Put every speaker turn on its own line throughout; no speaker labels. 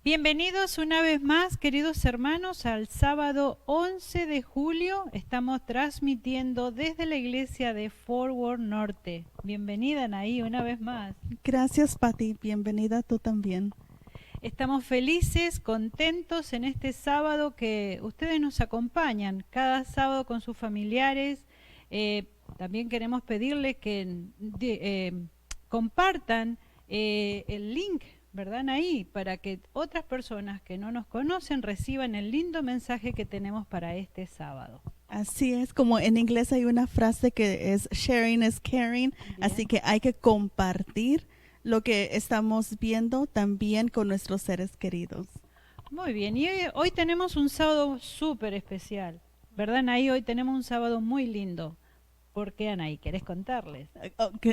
Bienvenidos una vez más, queridos hermanos, al sábado 11 de julio. Estamos transmitiendo desde la iglesia de Fort Worth Norte. Bienvenida, Anaí, una vez más.
Gracias, Pati. Bienvenida tú también.
Estamos felices, contentos en este sábado que ustedes nos acompañan cada sábado con sus familiares. También queremos pedirles que compartan el link, ¿verdad? Ahí, para que otras personas que no nos conocen reciban el lindo mensaje que tenemos para este sábado.
Así es, como en inglés hay una frase que es sharing is caring,
Bien.
así que hay que compartir lo que estamos viendo también con nuestros seres queridos.
Muy bien, y hoy tenemos un sábado súper especial, ¿verdad, Anaí? Hoy tenemos un sábado muy lindo. ¿Por qué, Anaí? ¿Querés contarles?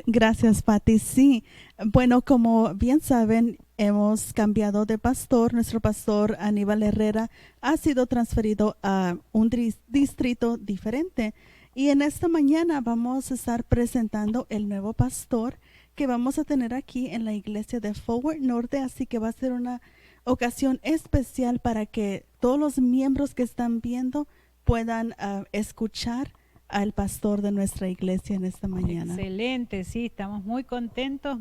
Gracias, Pati. Sí, bueno, como bien saben, hemos cambiado de pastor. Nuestro pastor Aníbal Herrera ha sido transferido a un distrito diferente. Y en esta mañana vamos a estar presentando el nuevo pastor que vamos a tener aquí en la iglesia de Fort Worth Norte. Así que va a ser una ocasión especial para que todos los miembros que están viendo puedan escuchar al pastor de nuestra iglesia en esta mañana.
Excelente, sí, estamos muy contentos,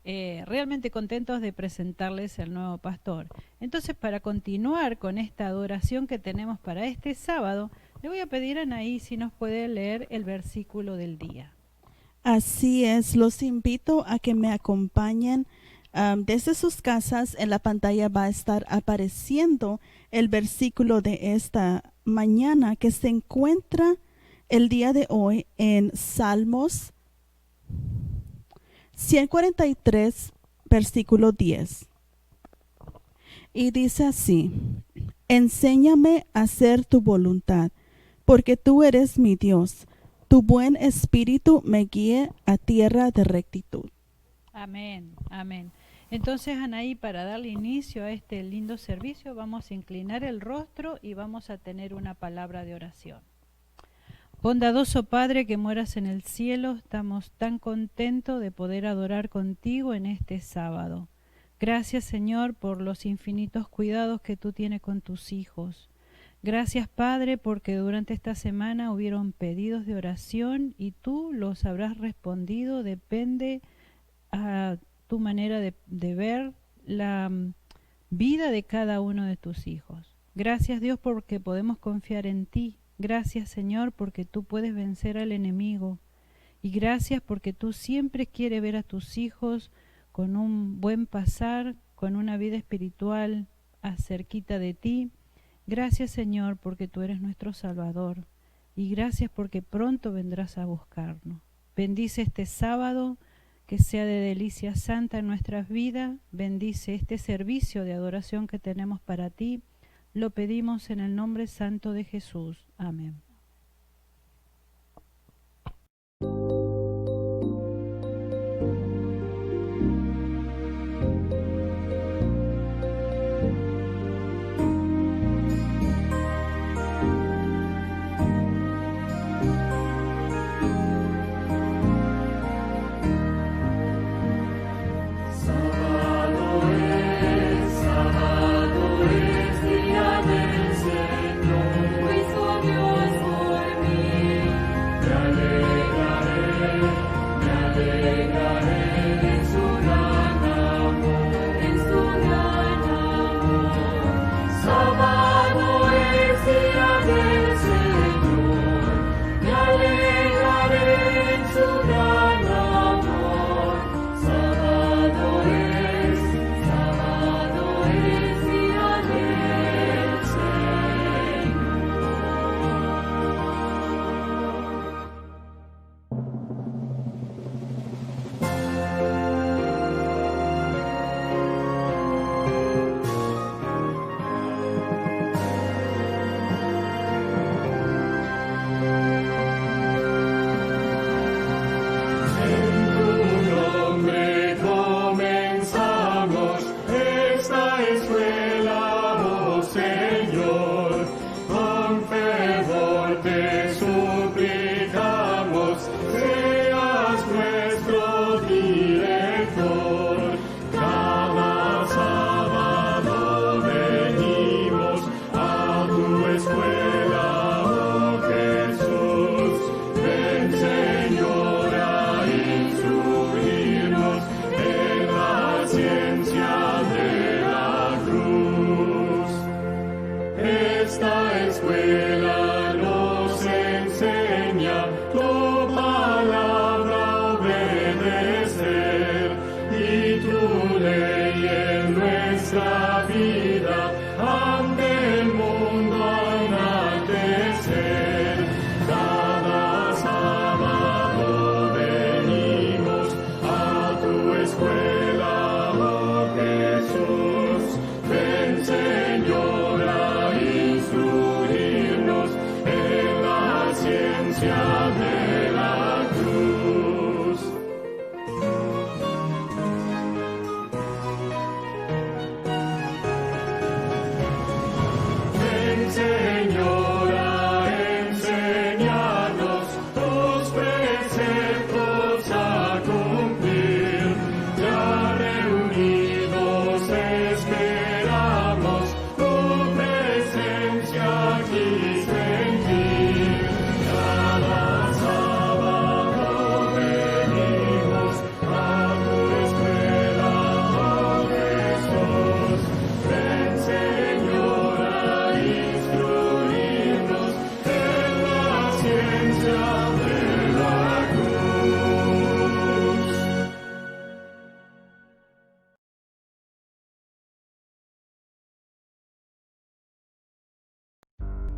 realmente contentos de presentarles al nuevo pastor. Entonces, para continuar con esta adoración que tenemos para este sábado, le voy a pedir a Anaí si nos puede leer el versículo del día.
Así es, los invito a que me acompañen desde sus casas. En la pantalla va a estar apareciendo el versículo de esta mañana que se encuentra el día de hoy en Salmos 143, versículo 10. Y dice así: enséñame a hacer tu voluntad, porque tú eres mi Dios. Tu buen espíritu me guíe a tierra de rectitud.
Amén, amén. Entonces, Anaí, para darle inicio a este lindo servicio, vamos a inclinar el rostro y vamos a tener una palabra de oración. Bondadoso Padre que moras en el cielo, estamos tan contentos de poder adorar contigo en este sábado. Gracias, Señor, por los infinitos cuidados que tú tienes con tus hijos. Gracias, Padre, porque durante esta semana hubieron pedidos de oración y tú los habrás respondido. Depende a tu manera de ver la vida de cada uno de tus hijos. Gracias, Dios, porque podemos confiar en ti. Gracias, Señor, porque tú puedes vencer al enemigo. Y gracias porque tú siempre quieres ver a tus hijos con un buen pasar, con una vida espiritual acerquita de ti. Gracias, Señor, porque tú eres nuestro Salvador. Y gracias porque pronto vendrás a buscarnos. Bendice este sábado, que sea de delicia santa en nuestras vidas. Bendice este servicio de adoración que tenemos para ti. Lo pedimos en el nombre santo de Jesús. Amén.
Sábado es día del Señor, Cristo Dios.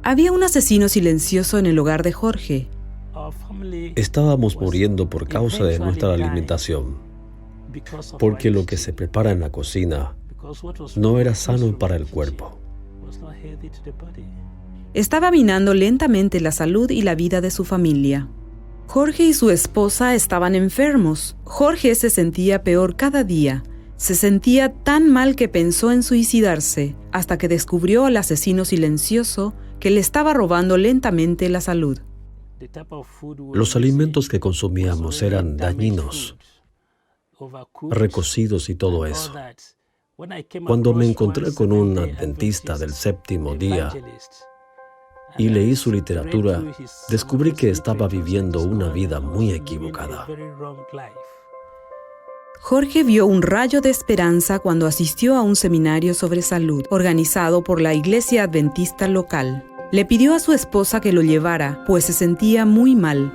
Había un asesino silencioso en el hogar de Jorge.
Estábamos muriendo por causa de nuestra alimentación, porque lo que se prepara en la cocina no era sano para el cuerpo.
Estaba minando lentamente la salud y la vida de su familia. Jorge y su esposa estaban enfermos. Jorge se sentía peor cada día. Se sentía tan mal que pensó en suicidarse, hasta que descubrió al asesino silencioso que le estaba robando lentamente la salud.
Los alimentos que consumíamos eran dañinos, recocidos y todo eso. Cuando me encontré con un adventista del séptimo día y leí su literatura, descubrí que estaba viviendo una vida muy equivocada.
Jorge vio un rayo de esperanza cuando asistió a un seminario sobre salud organizado por la iglesia adventista local. Le pidió a su esposa que lo llevara, pues se sentía muy mal.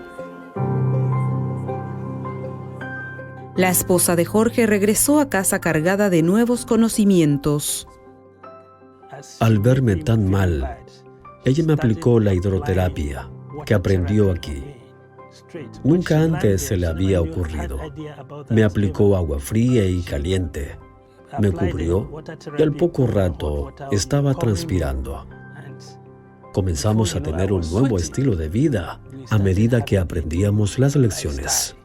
La esposa de Jorge regresó a casa cargada de nuevos conocimientos.
Al verme tan mal, ella me aplicó la hidroterapia que aprendió aquí. Nunca antes se le había ocurrido. Me aplicó agua fría y caliente. Me cubrió y al poco rato estaba transpirando. Comenzamos a tener un nuevo estilo de vida a medida que aprendíamos las lecciones.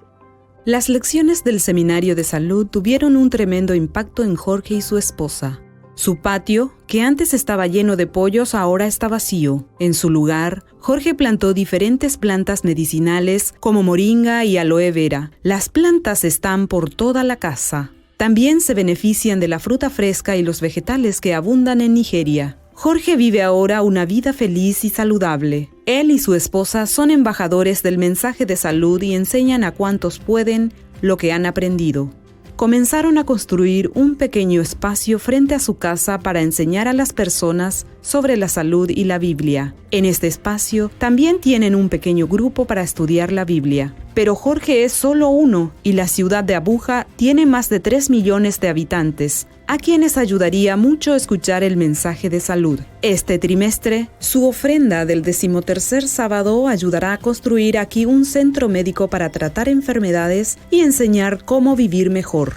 Las lecciones del seminario de salud tuvieron un tremendo impacto en Jorge y su esposa. Su patio, que antes estaba lleno de pollos, ahora está vacío. En su lugar, Jorge plantó diferentes plantas medicinales como moringa y aloe vera. Las plantas están por toda la casa. También se benefician de la fruta fresca y los vegetales que abundan en Nigeria. Jorge vive ahora una vida feliz y saludable. Él y su esposa son embajadores del mensaje de salud y enseñan a cuantos pueden lo que han aprendido. Comenzaron a construir un pequeño espacio frente a su casa para enseñar a las personas sobre la salud y la Biblia. En este espacio también tienen un pequeño grupo para estudiar la Biblia. Pero Jorge es solo uno y la ciudad de Abuja tiene más de 3 millones de habitantes, a quienes ayudaría mucho escuchar el mensaje de salud. Este trimestre, su ofrenda del 13º sábado ayudará a construir aquí un centro médico para tratar enfermedades y enseñar cómo vivir mejor.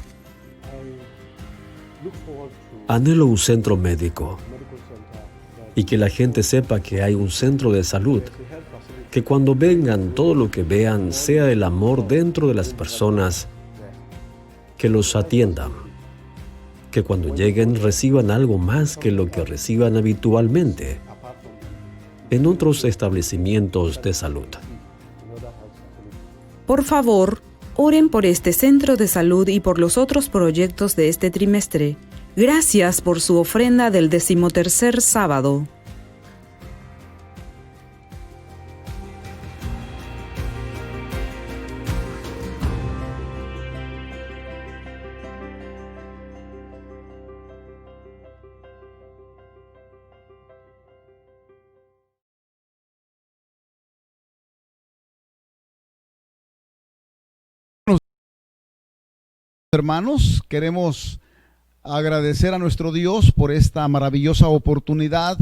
Anhelo un centro médico y que la gente sepa que hay un centro de salud. Que cuando vengan, todo lo que vean sea el amor dentro de las personas que los atiendan. Que cuando lleguen reciban algo más que lo que reciban habitualmente en otros establecimientos de salud.
Por favor, oren por este centro de salud y por los otros proyectos de este trimestre. Gracias por su ofrenda del 13º sábado.
Hermanos, queremos agradecer a nuestro Dios por esta maravillosa oportunidad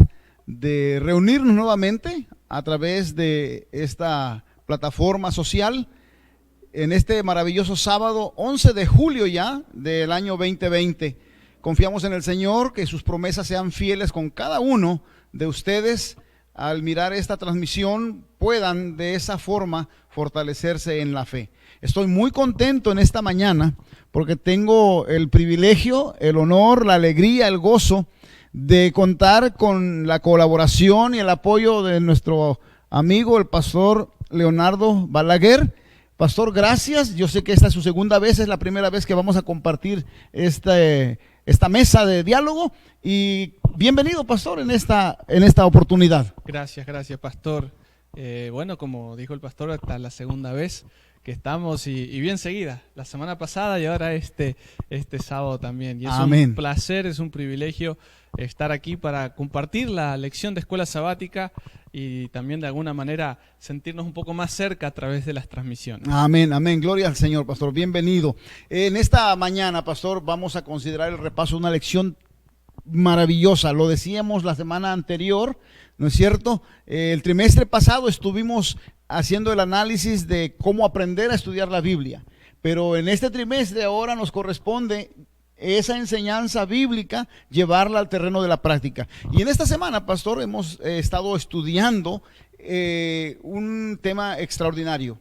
de reunirnos nuevamente a través de esta plataforma social en este maravilloso sábado 11 de julio ya del año 2020. Confiamos en el Señor, que sus promesas sean fieles con cada uno de ustedes. Al mirar esta transmisión puedan de esa forma fortalecerse en la fe. Estoy muy contento en esta mañana porque tengo el privilegio, el honor, la alegría, el gozo de contar con la colaboración y el apoyo de nuestro amigo, el pastor Leonardo Balaguer. Pastor, gracias. Yo sé que esta es su segunda vez, es la primera vez que vamos a compartir esta mesa de diálogo. Y bienvenido, pastor, en esta oportunidad.
Gracias, pastor. Bueno, como dijo el pastor, esta es la segunda vez que estamos y bien seguida, la semana pasada y ahora este sábado también. Y es
Amén.
Un placer, es un privilegio estar aquí para compartir la lección de escuela sabática y también de alguna manera sentirnos un poco más cerca a través de las transmisiones.
Amén, amén. Gloria al Señor, pastor. Bienvenido. En esta mañana, pastor, vamos a considerar el repaso de una lección maravillosa. Lo decíamos la semana anterior, ¿no es cierto? El trimestre pasado estuvimos haciendo el análisis de cómo aprender a estudiar la Biblia, pero en este trimestre ahora nos corresponde esa enseñanza bíblica llevarla al terreno de la práctica. Y en esta semana, pastor, hemos estado estudiando un tema extraordinario: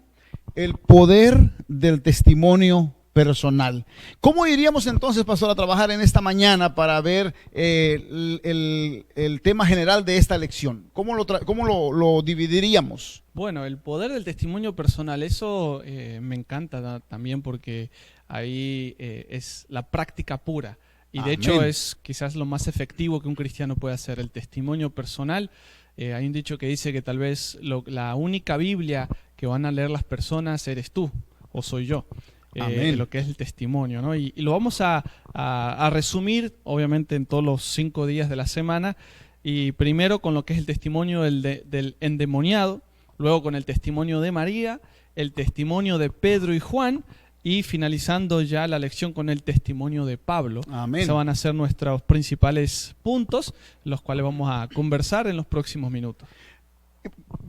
el poder del testimonio personal. ¿Cómo iríamos entonces, pastor, a trabajar en esta mañana para ver el tema general de esta lección? ¿Cómo lo dividiríamos?
Bueno, el poder del testimonio personal, eso me encanta también, porque ahí es la práctica pura. Y de hecho es quizás lo más efectivo que un cristiano puede hacer, el testimonio personal. Hay un dicho que dice que tal vez la única Biblia que van a leer las personas eres tú o soy yo. Lo que es el testimonio, ¿no? Y lo vamos a resumir, obviamente, en todos los 5 días de la semana. Y primero con lo que es el testimonio del endemoniado, luego con el testimonio de María, el testimonio de Pedro y Juan, y finalizando ya la lección con el testimonio de Pablo.
Amén.
Esos van a ser nuestros principales puntos, los cuales vamos a conversar en los próximos minutos.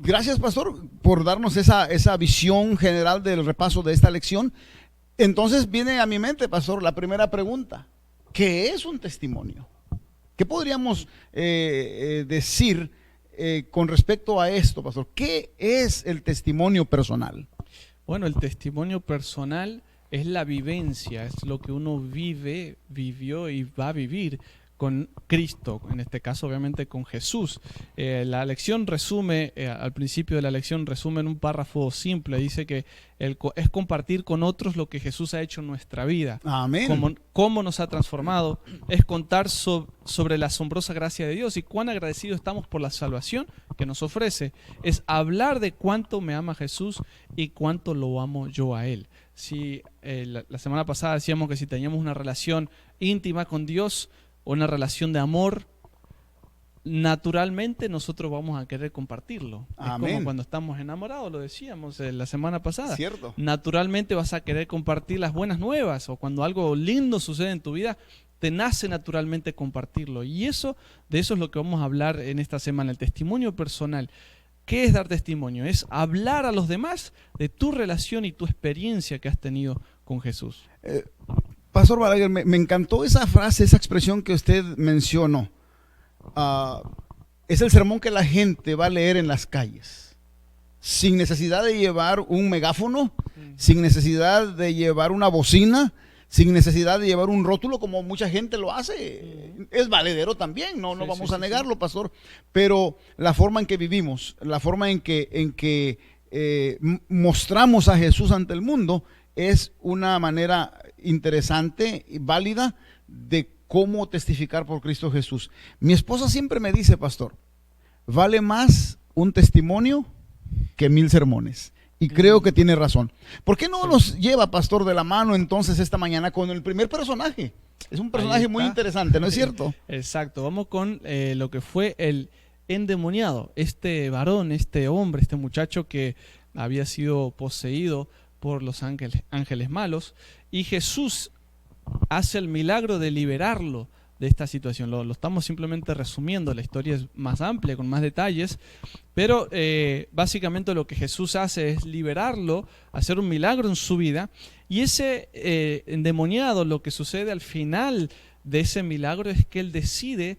Gracias, pastor, por darnos esa visión general del repaso de esta lección. Entonces viene a mi mente, pastor, la primera pregunta: ¿qué es un testimonio? ¿Qué podríamos decir con respecto a esto, pastor? ¿Qué es el testimonio personal?
Bueno, el testimonio personal es la vivencia, es lo que uno vivió y va a vivir con Cristo, en este caso obviamente con Jesús. La lección resume, al principio de la lección resume en un párrafo simple, dice que es compartir con otros lo que Jesús ha hecho en nuestra vida.
Amén.
Cómo nos ha transformado, es contar sobre la asombrosa gracia de Dios y cuán agradecidos estamos por la salvación que nos ofrece. Es hablar de cuánto me ama Jesús y cuánto lo amo yo a Él. Si la semana pasada decíamos que si teníamos una relación íntima con Dios, una relación de amor, naturalmente nosotros vamos a querer compartirlo.
Amén.
Es como cuando estamos enamorados, lo decíamos la semana pasada.
Cierto.
Naturalmente vas a querer compartir las buenas nuevas, o cuando algo lindo sucede en tu vida, te nace naturalmente compartirlo. Y de eso es lo que vamos a hablar en esta semana, el testimonio personal. ¿Qué es dar testimonio? Es hablar a los demás de tu relación y tu experiencia que has tenido con Jesús.
Pastor Balaguer, me encantó esa frase, esa expresión que usted mencionó. Es el sermón que la gente va a leer en las calles, sin necesidad de llevar un megáfono, sin necesidad de llevar una bocina, sin necesidad de llevar un rótulo, como mucha gente lo hace. Es valedero también, no vamos a negarlo, pastor. Pero la forma en que vivimos, la forma en que mostramos a Jesús ante el mundo, es una manera interesante y válida de cómo testificar por Cristo Jesús. Mi esposa siempre me dice, pastor, vale más un testimonio que 1000 sermones. Y creo que tiene razón. ¿Por qué no nos lleva, pastor, de la mano entonces esta mañana con el primer personaje? Es un personaje muy interesante, ¿no es cierto?
Exacto, vamos con lo que fue el endemoniado. Este varón, este hombre, este muchacho que había sido poseído por los ángeles malos, y Jesús hace el milagro de liberarlo de esta situación. Lo estamos simplemente resumiendo, la historia es más amplia, con más detalles, pero básicamente lo que Jesús hace es liberarlo, hacer un milagro en su vida, y ese endemoniado, lo que sucede al final de ese milagro es que él decide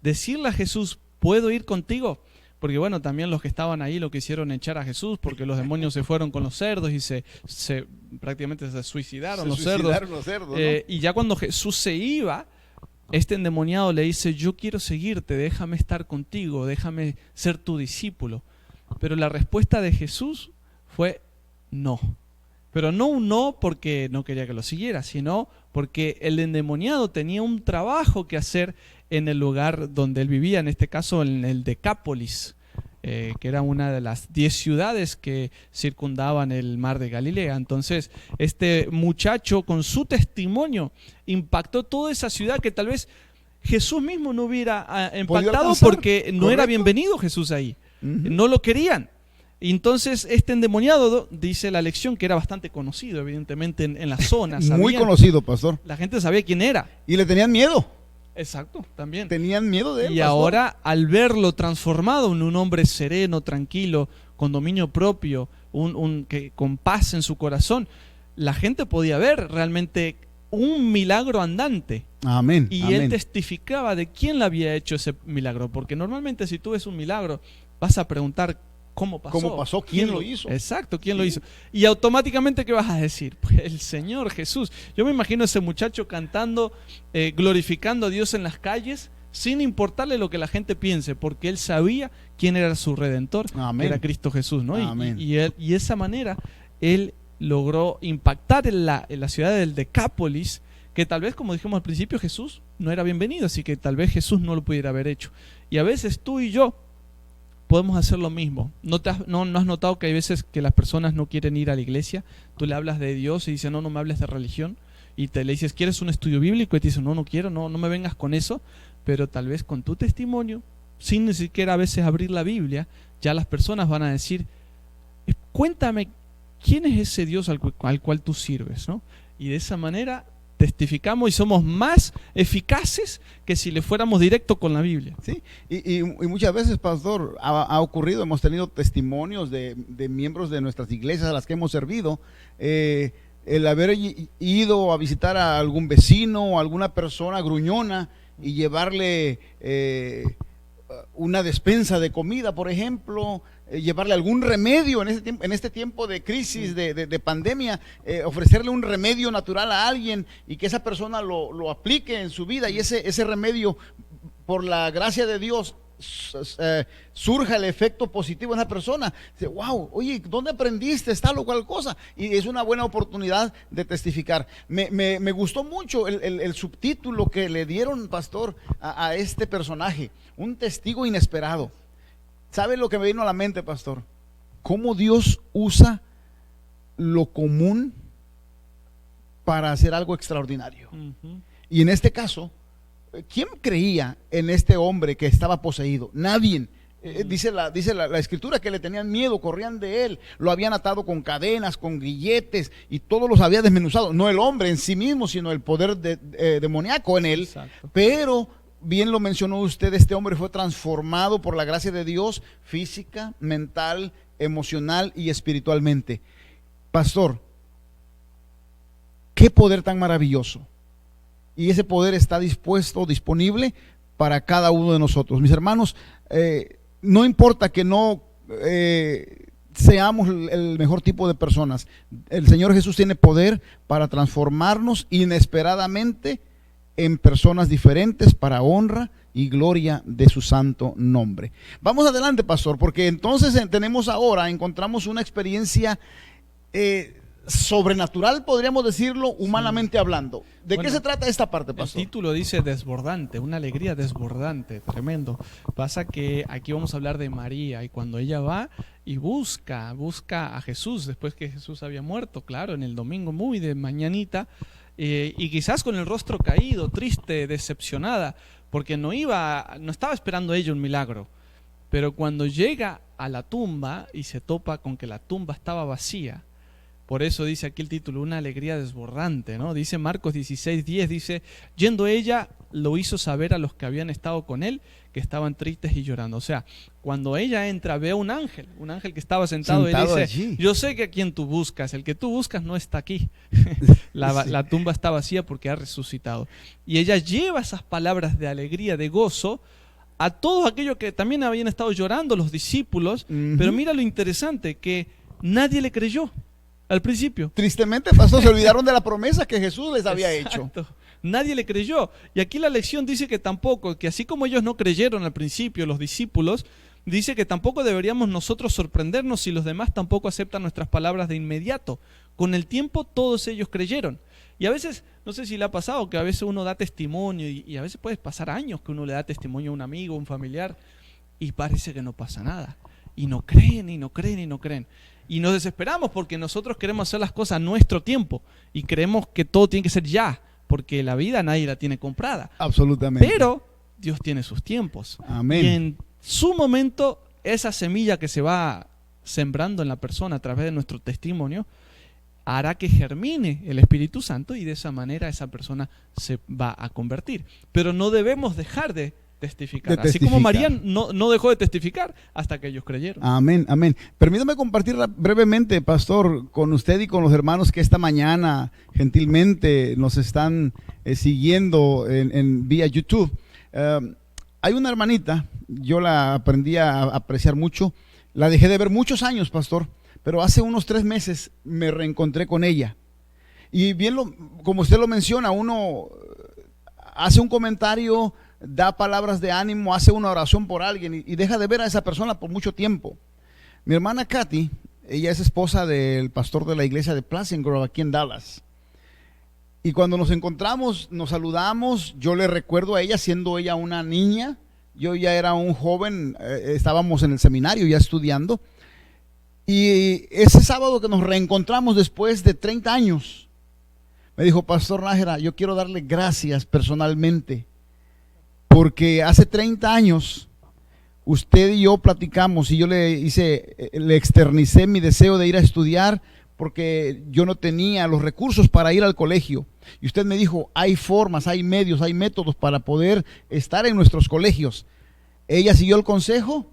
decirle a Jesús: ¿puedo ir contigo? Porque bueno, también los que estaban ahí lo quisieron echar a Jesús, porque los demonios se fueron con los cerdos y prácticamente se suicidaron los cerdos.
¿no?
Y ya cuando Jesús se iba, este endemoniado le dice: yo quiero seguirte, déjame estar contigo, déjame ser tu discípulo. Pero la respuesta de Jesús fue no. Pero no un no porque no quería que lo siguiera, sino porque el endemoniado tenía un trabajo que hacer en el lugar donde él vivía, en este caso en el Decápolis, que era una de las 10 ciudades que circundaban el mar de Galilea. Entonces, este muchacho con su testimonio impactó toda esa ciudad que tal vez Jesús mismo no hubiera impactado, porque no era bienvenido Jesús ahí. No lo querían. Entonces este endemoniado, dice la lección, que era bastante conocido evidentemente en la zona.
Muy conocido, pastor.
La gente sabía quién era.
Y le tenían miedo.
Exacto, también.
Tenían miedo de él.
Y
pastor.
ahora, al verlo transformado en un hombre sereno, tranquilo, con dominio propio, con paz en su corazón, la gente podía ver realmente un milagro andante.
Amén.
Y
amén.
él testificaba de quién le había hecho ese milagro. Porque normalmente si tú ves un milagro, vas a preguntar cómo pasó.
¿Cómo pasó? ¿Quién lo hizo?
Exacto, ¿quién lo
Sí.
hizo? Y automáticamente, ¿qué vas a decir? Pues el Señor Jesús. Yo me imagino a ese muchacho cantando, glorificando a Dios en las calles, sin importarle lo que la gente piense, porque él sabía quién era su Redentor,
Amén.
era Cristo Jesús, ¿no?
Amén.
Y esa manera, él logró impactar en la ciudad del Decápolis, que tal vez, como dijimos al principio, Jesús no era bienvenido, así que tal vez Jesús no lo pudiera haber hecho. Y a veces tú y yo podemos hacer lo mismo. ¿No has notado que hay veces que las personas no quieren ir a la iglesia? Tú le hablas de Dios y dice, no me hables de religión. Y le dices, ¿quieres un estudio bíblico? Y te dice, no quiero, no me vengas con eso. Pero tal vez con tu testimonio, sin ni siquiera a veces abrir la Biblia, ya las personas van a decir, cuéntame, ¿quién es ese Dios al cual tú sirves? ¿No? Y de esa manera testificamos y somos más eficaces que si le fuéramos directo con la Biblia.
Sí, y muchas veces, pastor, ha ocurrido, hemos tenido testimonios de miembros de nuestras iglesias a las que hemos servido, el haber ido a visitar a algún vecino o alguna persona gruñona y llevarle una despensa de comida, por ejemplo, llevarle algún remedio en este tiempo de crisis, de pandemia, ofrecerle un remedio natural a alguien y que esa persona lo aplique en su vida y ese remedio, por la gracia de Dios, surja el efecto positivo en esa persona. Dice, wow, oye, ¿dónde aprendiste tal o cual cosa? Y es una buena oportunidad de testificar. Me gustó mucho el subtítulo que le dieron, pastor, a este personaje, un testigo inesperado. ¿Sabe lo que me vino a la mente, pastor? Cómo Dios usa lo común para hacer algo extraordinario. Y en este caso, ¿quién creía en este hombre que estaba poseído? Nadie. Dice la escritura que le tenían miedo, corrían de él, lo habían atado con cadenas, con grilletes y todos los había desmenuzado. No el hombre en sí mismo, sino el poder demoníaco en él.
Exacto.
Pero bien lo mencionó usted, este hombre fue transformado por la gracia de Dios, física, mental, emocional y espiritualmente. Pastor, qué poder tan maravilloso. Y ese poder está disponible para cada uno de nosotros. Mis hermanos, no importa que no seamos el mejor tipo de personas, el Señor Jesús tiene poder para transformarnos inesperadamente en personas diferentes para honra y gloria de su santo nombre. Vamos adelante, pastor, porque entonces encontramos una experiencia sobrenatural, podríamos decirlo, humanamente hablando. ¿De qué se trata esta parte, pastor?
El título dice desbordante, una alegría desbordante, tremendo. Pasa que aquí vamos a hablar de María, y cuando ella va y busca a Jesús después que Jesús había muerto, claro, en el domingo muy de mañanita, y quizás con el rostro caído, triste, decepcionada, porque no estaba esperando ella un milagro. Pero cuando llega a la tumba y se topa con que la tumba estaba vacía, por eso dice aquí el título, una alegría desbordante, ¿no? Dice Marcos 16:10, dice, yendo ella, lo hizo saber a los que habían estado con él, que estaban tristes y llorando. O sea, cuando ella entra, ve a un ángel que estaba sentado y dice,
allí.
yo sé que a quien tú buscas, el que tú buscas no está aquí. La tumba está vacía porque ha resucitado. Y ella lleva esas palabras de alegría, de gozo, a todos aquellos que también habían estado llorando, los discípulos. Pero mira lo interesante, que nadie le creyó al principio.
Tristemente, pastor, se olvidaron de la promesa que Jesús les había hecho.
Nadie le creyó. Y aquí la lección dice que tampoco, que así como ellos no creyeron al principio, los discípulos, dice que tampoco deberíamos nosotros sorprendernos si los demás tampoco aceptan nuestras palabras de inmediato. Con el tiempo todos ellos creyeron. Y a veces, no sé si le ha pasado, que a veces uno da testimonio y a veces puede pasar años que uno le da testimonio a un amigo, a un familiar, y parece que no pasa nada. Y no creen, y no creen, y no creen. Y nos desesperamos porque nosotros queremos hacer las cosas a nuestro tiempo y creemos que todo tiene que ser ya, porque la vida nadie la tiene comprada.
Absolutamente.
Pero Dios tiene sus tiempos.
Amén.
Y en su momento, esa semilla que se va sembrando en la persona a través de nuestro testimonio, hará que germine el Espíritu Santo y de esa manera esa persona se va a convertir. Pero no debemos dejar de testificar. Así como María no dejó de testificar hasta que ellos creyeron.
Amén, amén. Permítame compartir brevemente, pastor, con usted y con los hermanos que esta mañana gentilmente nos están siguiendo en vía YouTube. Hay una hermanita, yo la aprendí a apreciar mucho, la dejé de ver muchos años, pastor, pero hace unos 3 meses me reencontré con ella. Y bien, como usted lo menciona, uno hace un comentario, da palabras de ánimo, hace una oración por alguien y deja de ver a esa persona por mucho tiempo. Mi hermana Katy, ella es esposa del pastor de la iglesia de Pleasant Grove aquí en Dallas. Y cuando nos encontramos, nos saludamos, yo le recuerdo a ella siendo ella una niña, yo ya era un joven, estábamos en el seminario ya estudiando. Y ese sábado que nos reencontramos después de 30 años, me dijo: Pastor Nájera, yo quiero darle gracias personalmente, porque hace 30 años usted y yo platicamos y yo le externicé mi deseo de ir a estudiar porque yo no tenía los recursos para ir al colegio. Y usted me dijo: hay formas, hay medios, hay métodos para poder estar en nuestros colegios. Ella siguió el consejo,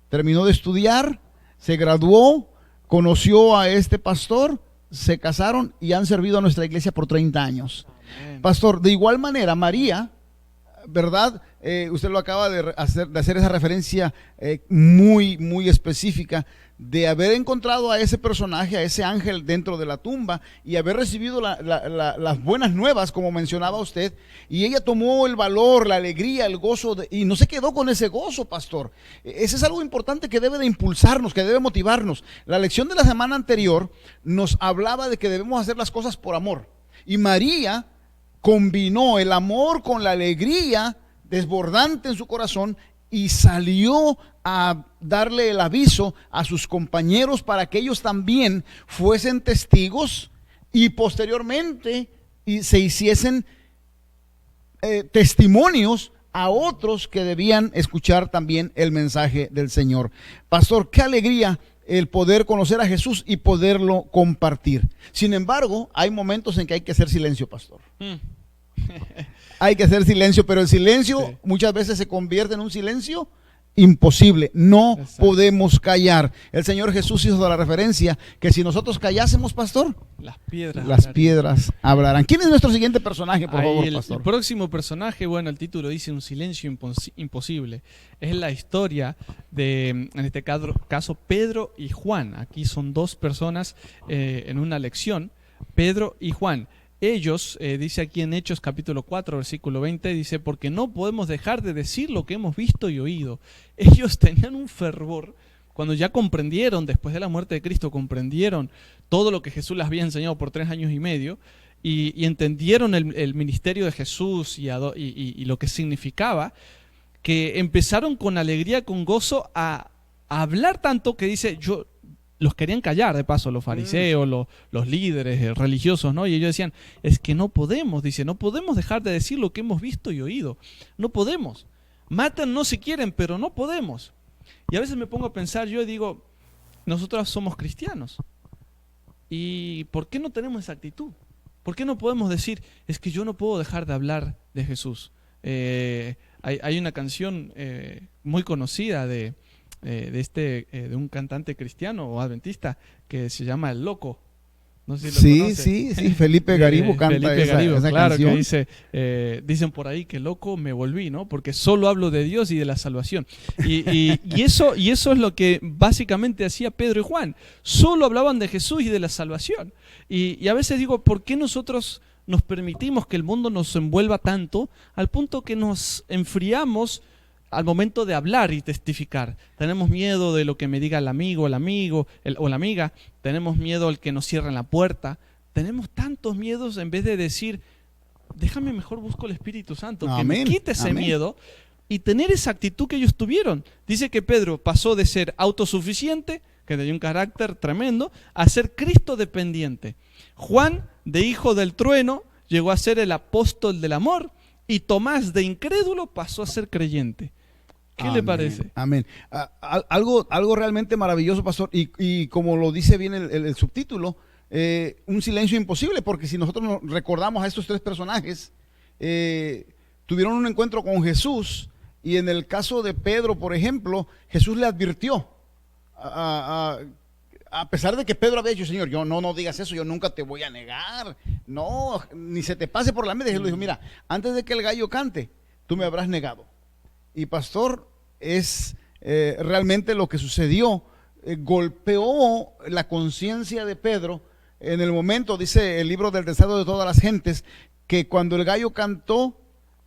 terminó de estudiar, se graduó, conoció a este pastor, se casaron y han servido a nuestra iglesia por 30 años. Amén. Pastor, de igual manera, María, ¿verdad? Usted lo acaba de hacer esa referencia muy, muy específica de haber encontrado a ese personaje, a ese ángel dentro de la tumba y haber recibido las buenas nuevas, como mencionaba usted, y ella tomó el valor, la alegría, el gozo y no se quedó con ese gozo, pastor. Ese es algo importante que debe de impulsarnos, que debe motivarnos. La lección de la semana anterior nos hablaba de que debemos hacer las cosas por amor, y María combinó el amor con la alegría desbordante en su corazón y salió a darle el aviso a sus compañeros para que ellos también fuesen testigos y posteriormente se hiciesen testimonios a otros que debían escuchar también el mensaje del Señor. Pastor, qué alegría el poder conocer a Jesús y poderlo compartir. Sin embargo, hay momentos en que hay que hacer silencio, pastor. Hay que hacer silencio, pero el silencio muchas veces se convierte en un silencio imposible. No Exacto. Podemos callar. El Señor Jesús hizo la referencia que si nosotros callásemos, pastor, las piedras hablarán. ¿Quién es nuestro siguiente personaje, por favor, pastor?
El próximo personaje, bueno, el título dice un silencio imposible. Es la historia de, en este caso, Pedro y Juan. Aquí son 2 personas en una lección, Pedro y Juan. Ellos, dice aquí en Hechos capítulo 4, versículo 20, dice: porque no podemos dejar de decir lo que hemos visto y oído. Ellos tenían un fervor cuando ya comprendieron, después de la muerte de Cristo, comprendieron todo lo que Jesús les había enseñado por 3 años y medio y entendieron el ministerio de Jesús y lo que significaba, que empezaron con alegría, con gozo a hablar tanto que dice, los querían callar, de paso, los fariseos, los líderes religiosos, ¿no? Y ellos decían, es que no podemos, dice, no podemos dejar de decir lo que hemos visto y oído. No podemos. Mátanos si quieren, pero no podemos. Y a veces me pongo a pensar, yo digo, nosotros somos cristianos. ¿Y por qué no tenemos esa actitud? ¿Por qué no podemos decir, es que yo no puedo dejar de hablar de Jesús? Hay una canción muy conocida de un cantante cristiano o adventista que se llama El Loco. No sé si lo conoce.
Sí, Felipe Garibo canta esa
claro,
canción.
Que dice, dicen por ahí que loco me volví, ¿no? Porque solo hablo de Dios y de la salvación. Y eso es lo que básicamente hacía Pedro y Juan. Solo hablaban de Jesús y de la salvación. Y a veces digo, ¿por qué nosotros nos permitimos que el mundo nos envuelva tanto al punto que nos enfriamos al momento de hablar y testificar? Tenemos miedo de lo que me diga el amigo o la amiga, tenemos miedo al que nos cierren la puerta, tenemos tantos miedos en vez de decir, déjame mejor busco el Espíritu Santo, que me quite ese miedo y tener esa actitud que ellos tuvieron. Dice que Pedro pasó de ser autosuficiente, que tenía un carácter tremendo, a ser Cristo dependiente. Juan, de hijo del trueno, llegó a ser el apóstol del amor, y Tomás, de incrédulo, pasó a ser creyente. ¿Qué le parece?
Amén. Algo realmente maravilloso, pastor, y como lo dice bien el subtítulo, un silencio imposible, porque si nosotros nos recordamos a estos tres personajes, tuvieron un encuentro con Jesús, y en el caso de Pedro, por ejemplo, Jesús le advirtió, a pesar de que Pedro había dicho, Señor, yo no digas eso, yo nunca te voy a negar, no, ni se te pase por la mente. Jesús le dijo, mira, antes de que el gallo cante, tú me habrás negado. Y pastor, es realmente lo que sucedió. Golpeó la conciencia de Pedro en el momento, dice el libro del deseado de todas las gentes, que cuando el gallo cantó,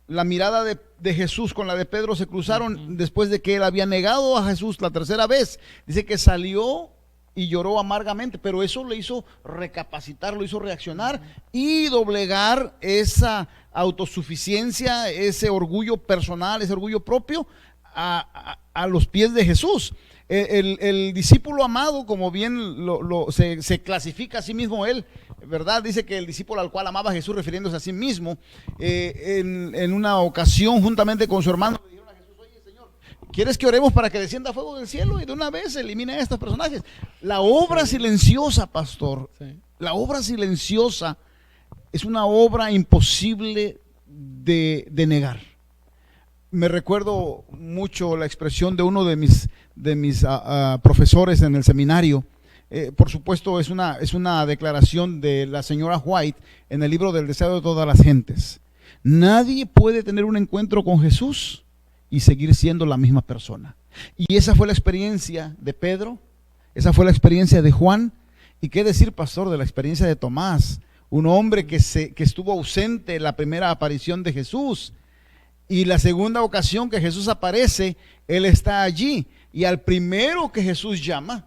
la mirada de Jesús con la de Pedro se cruzaron después de que él había negado a Jesús la tercera vez. Dice que salió y lloró amargamente, pero eso le hizo recapacitar, lo hizo reaccionar y doblegar esa autosuficiencia, ese orgullo personal, ese orgullo propio a los pies de Jesús. El discípulo amado, como bien se clasifica a sí mismo él, ¿verdad? Dice que el discípulo al cual amaba a Jesús, refiriéndose a sí mismo, en una ocasión juntamente con su hermano le dijeron a Jesús, oye Señor, ¿quieres que oremos para que descienda fuego del cielo y de una vez elimine a estos personajes? La obra silenciosa, pastor, la obra silenciosa es una obra imposible de negar. Me recuerdo mucho la expresión de uno de mis profesores en el seminario. Por supuesto, es una declaración de la señora White en el libro del deseo de todas las gentes. Nadie puede tener un encuentro con Jesús y seguir siendo la misma persona. Y esa fue la experiencia de Pedro, esa fue la experiencia de Juan, y qué decir, pastor, de la experiencia de Tomás, un hombre que estuvo ausente en la primera aparición de Jesús. Y la segunda ocasión que Jesús aparece, él está allí. Y al primero que Jesús llama,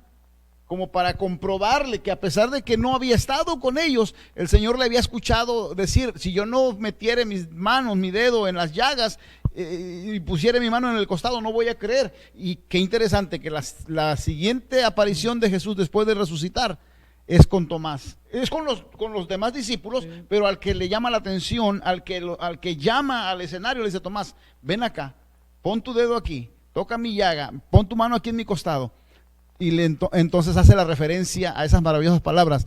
como para comprobarle que a pesar de que no había estado con ellos, el Señor le había escuchado decir, si yo no metiere mis manos, mi dedo en las llagas y pusiere mi mano en el costado, no voy a creer. Y qué interesante que la siguiente aparición de Jesús después de resucitar es con Tomás, es con los demás discípulos, pero al que le llama la atención, al que llama al escenario, le dice, Tomás, ven acá, pon tu dedo aquí, toca mi llaga, pon tu mano aquí en mi costado. Y entonces hace la referencia a esas maravillosas palabras,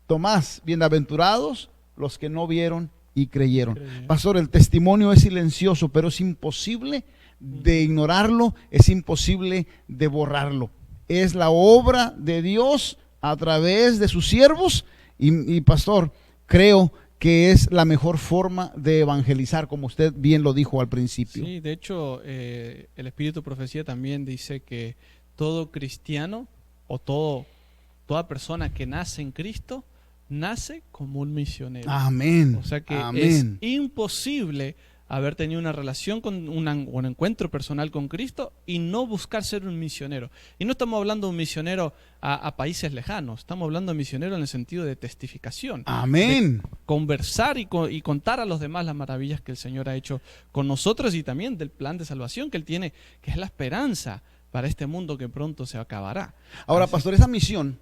Tomás, bienaventurados los que no vieron y creyeron. Pastor, el testimonio es silencioso, pero es imposible de ignorarlo, es imposible de borrarlo. Es la obra de Dios a través de sus siervos y pastor, creo que es la mejor forma de evangelizar, como usted bien lo dijo al principio.
Sí, de hecho, el Espíritu de Profecía también dice que todo cristiano o toda persona que nace en Cristo nace como un misionero.
Amén.
O sea que
amén.
Es imposible haber tenido una relación con un encuentro personal con Cristo y no buscar ser un misionero. Y no estamos hablando de un misionero a países lejanos, estamos hablando de misionero en el sentido de testificación.
Amén.
De conversar y contar a los demás las maravillas que el Señor ha hecho con nosotros y también del plan de salvación que Él tiene, que es la esperanza para este mundo que pronto se acabará. Ahora,
pastor, esa misión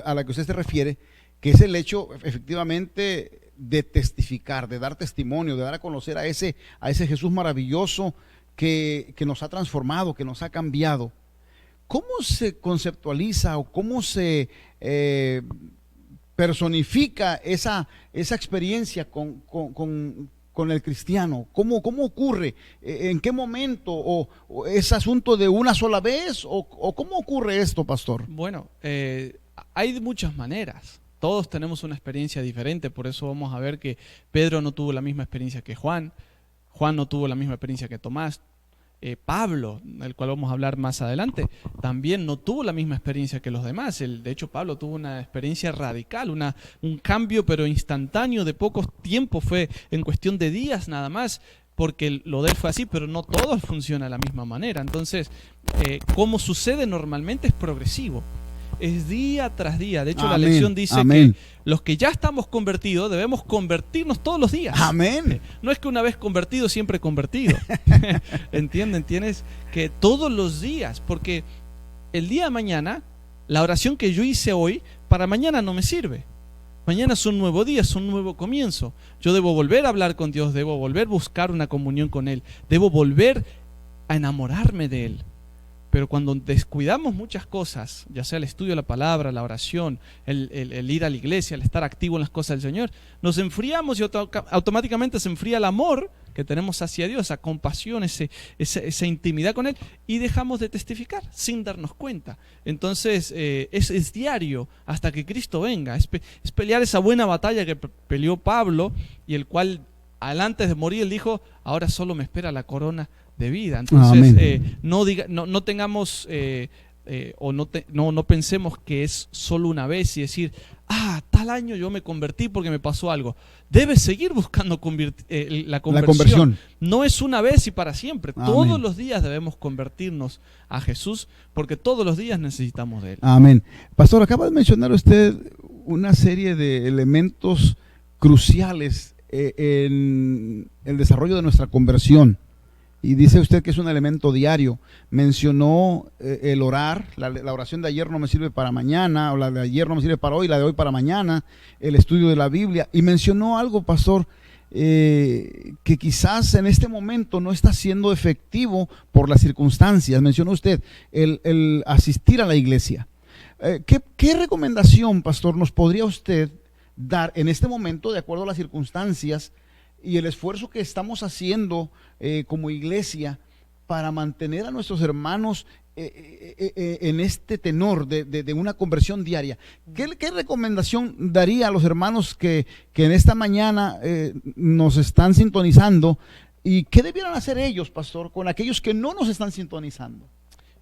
a la que usted se refiere, que es el hecho efectivamente de testificar, de dar testimonio, de dar a conocer a ese Jesús maravilloso que nos ha transformado, que nos ha cambiado. ¿Cómo se conceptualiza o cómo se personifica esa experiencia con el cristiano? ¿Cómo ocurre? ¿En qué momento? ¿O es asunto de una sola vez? ¿O cómo ocurre esto, pastor?
Bueno, hay muchas maneras. Todos tenemos una experiencia diferente, por eso vamos a ver que Pedro no tuvo la misma experiencia que Juan, Juan no tuvo la misma experiencia que Tomás, Pablo, del cual vamos a hablar más adelante, también no tuvo la misma experiencia que los demás. De hecho, Pablo tuvo una experiencia radical, un cambio pero instantáneo de poco tiempo, fue en cuestión de días nada más, porque lo de él fue así, pero no todo funciona de la misma manera. Entonces, como sucede normalmente es progresivo. Es día tras día. De hecho, la lección dice que los que ya estamos convertidos debemos convertirnos todos los días.
Amén.
No es que una vez convertido, siempre convertido. ¿Entienden? Tienes que todos los días, porque el día de mañana, la oración que yo hice hoy, para mañana no me sirve. Mañana es un nuevo día, es un nuevo comienzo. Yo debo volver a hablar con Dios, debo volver a buscar una comunión con Él, debo volver a enamorarme de Él. pero cuando descuidamos muchas cosas, ya sea el estudio de la palabra, la oración, el ir a la iglesia, el estar activo en las cosas del Señor, nos enfriamos y automáticamente se enfría el amor que tenemos hacia Dios, esa compasión, esa intimidad con Él, y dejamos de testificar sin darnos cuenta. Entonces es diario hasta que Cristo venga, es pelear esa buena batalla que peleó Pablo, y el cual antes de morir él dijo: ahora solo me espera la corona de vida. Entonces no tengamos no pensemos que es solo una vez y decir: tal año yo me convertí porque me pasó algo. Debes seguir buscando la conversión. No es una vez y para siempre.
Amén.
Todos los días debemos convertirnos a Jesús, porque todos los días necesitamos de Él.
Amén. Pastor, acaba de mencionar usted una serie de elementos cruciales en el desarrollo de nuestra conversión. Y dice usted que es un elemento diario. Mencionó el orar, la oración de ayer no me sirve para mañana, o la de ayer no me sirve para hoy, la de hoy para mañana, el estudio de la Biblia. Y mencionó algo, pastor, que quizás en este momento no está siendo efectivo por las circunstancias. Mencionó usted el asistir a la iglesia. ¿Qué recomendación, pastor, nos podría usted dar en este momento de acuerdo a las circunstancias y el esfuerzo que estamos haciendo como iglesia para mantener a nuestros hermanos en este tenor de una conversión diaria? ¿Qué recomendación daría a los hermanos que en esta mañana nos están sintonizando? ¿Y qué debieran hacer ellos, pastor, con aquellos que no nos están sintonizando?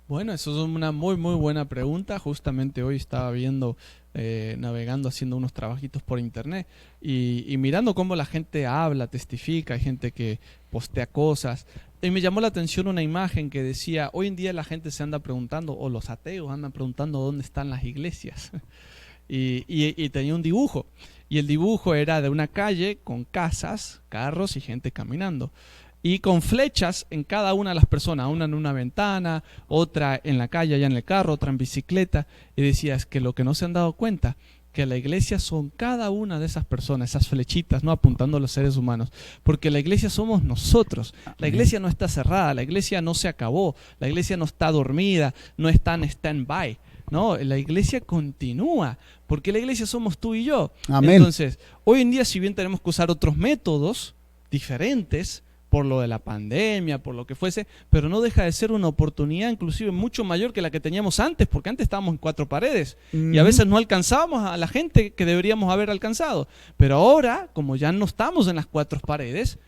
Bueno, eso es una muy buena pregunta. Justamente hoy estaba viendo, navegando, haciendo unos trabajitos por internet y mirando cómo la gente habla, testifica. Hay gente que postea cosas, y me llamó la atención una imagen que decía: hoy en día la gente se anda preguntando, o los ateos andan preguntando dónde están las iglesias. y tenía un dibujo, y el dibujo era de una calle con casas, carros y gente caminando, y con flechas en cada una de las personas, una en una ventana, otra en la calle, allá en el carro, otra en bicicleta. Y decías que lo que no se han dado cuenta, que la iglesia son cada una de esas personas, esas flechitas, no apuntando a los seres humanos, porque la iglesia somos nosotros. La iglesia no está cerrada, la iglesia no se acabó, la iglesia no está dormida, no está en stand-by. No, la iglesia continúa, porque la iglesia somos tú y yo.
Amén.
Entonces, hoy en día, si bien tenemos que usar otros métodos diferentes, por lo de la pandemia, por lo que fuese, pero no deja de ser una oportunidad inclusive mucho mayor que la que teníamos antes, porque antes estábamos en cuatro paredes y a veces no alcanzábamos a la gente que deberíamos haber alcanzado. Pero ahora, como ya no estamos en las cuatro paredes,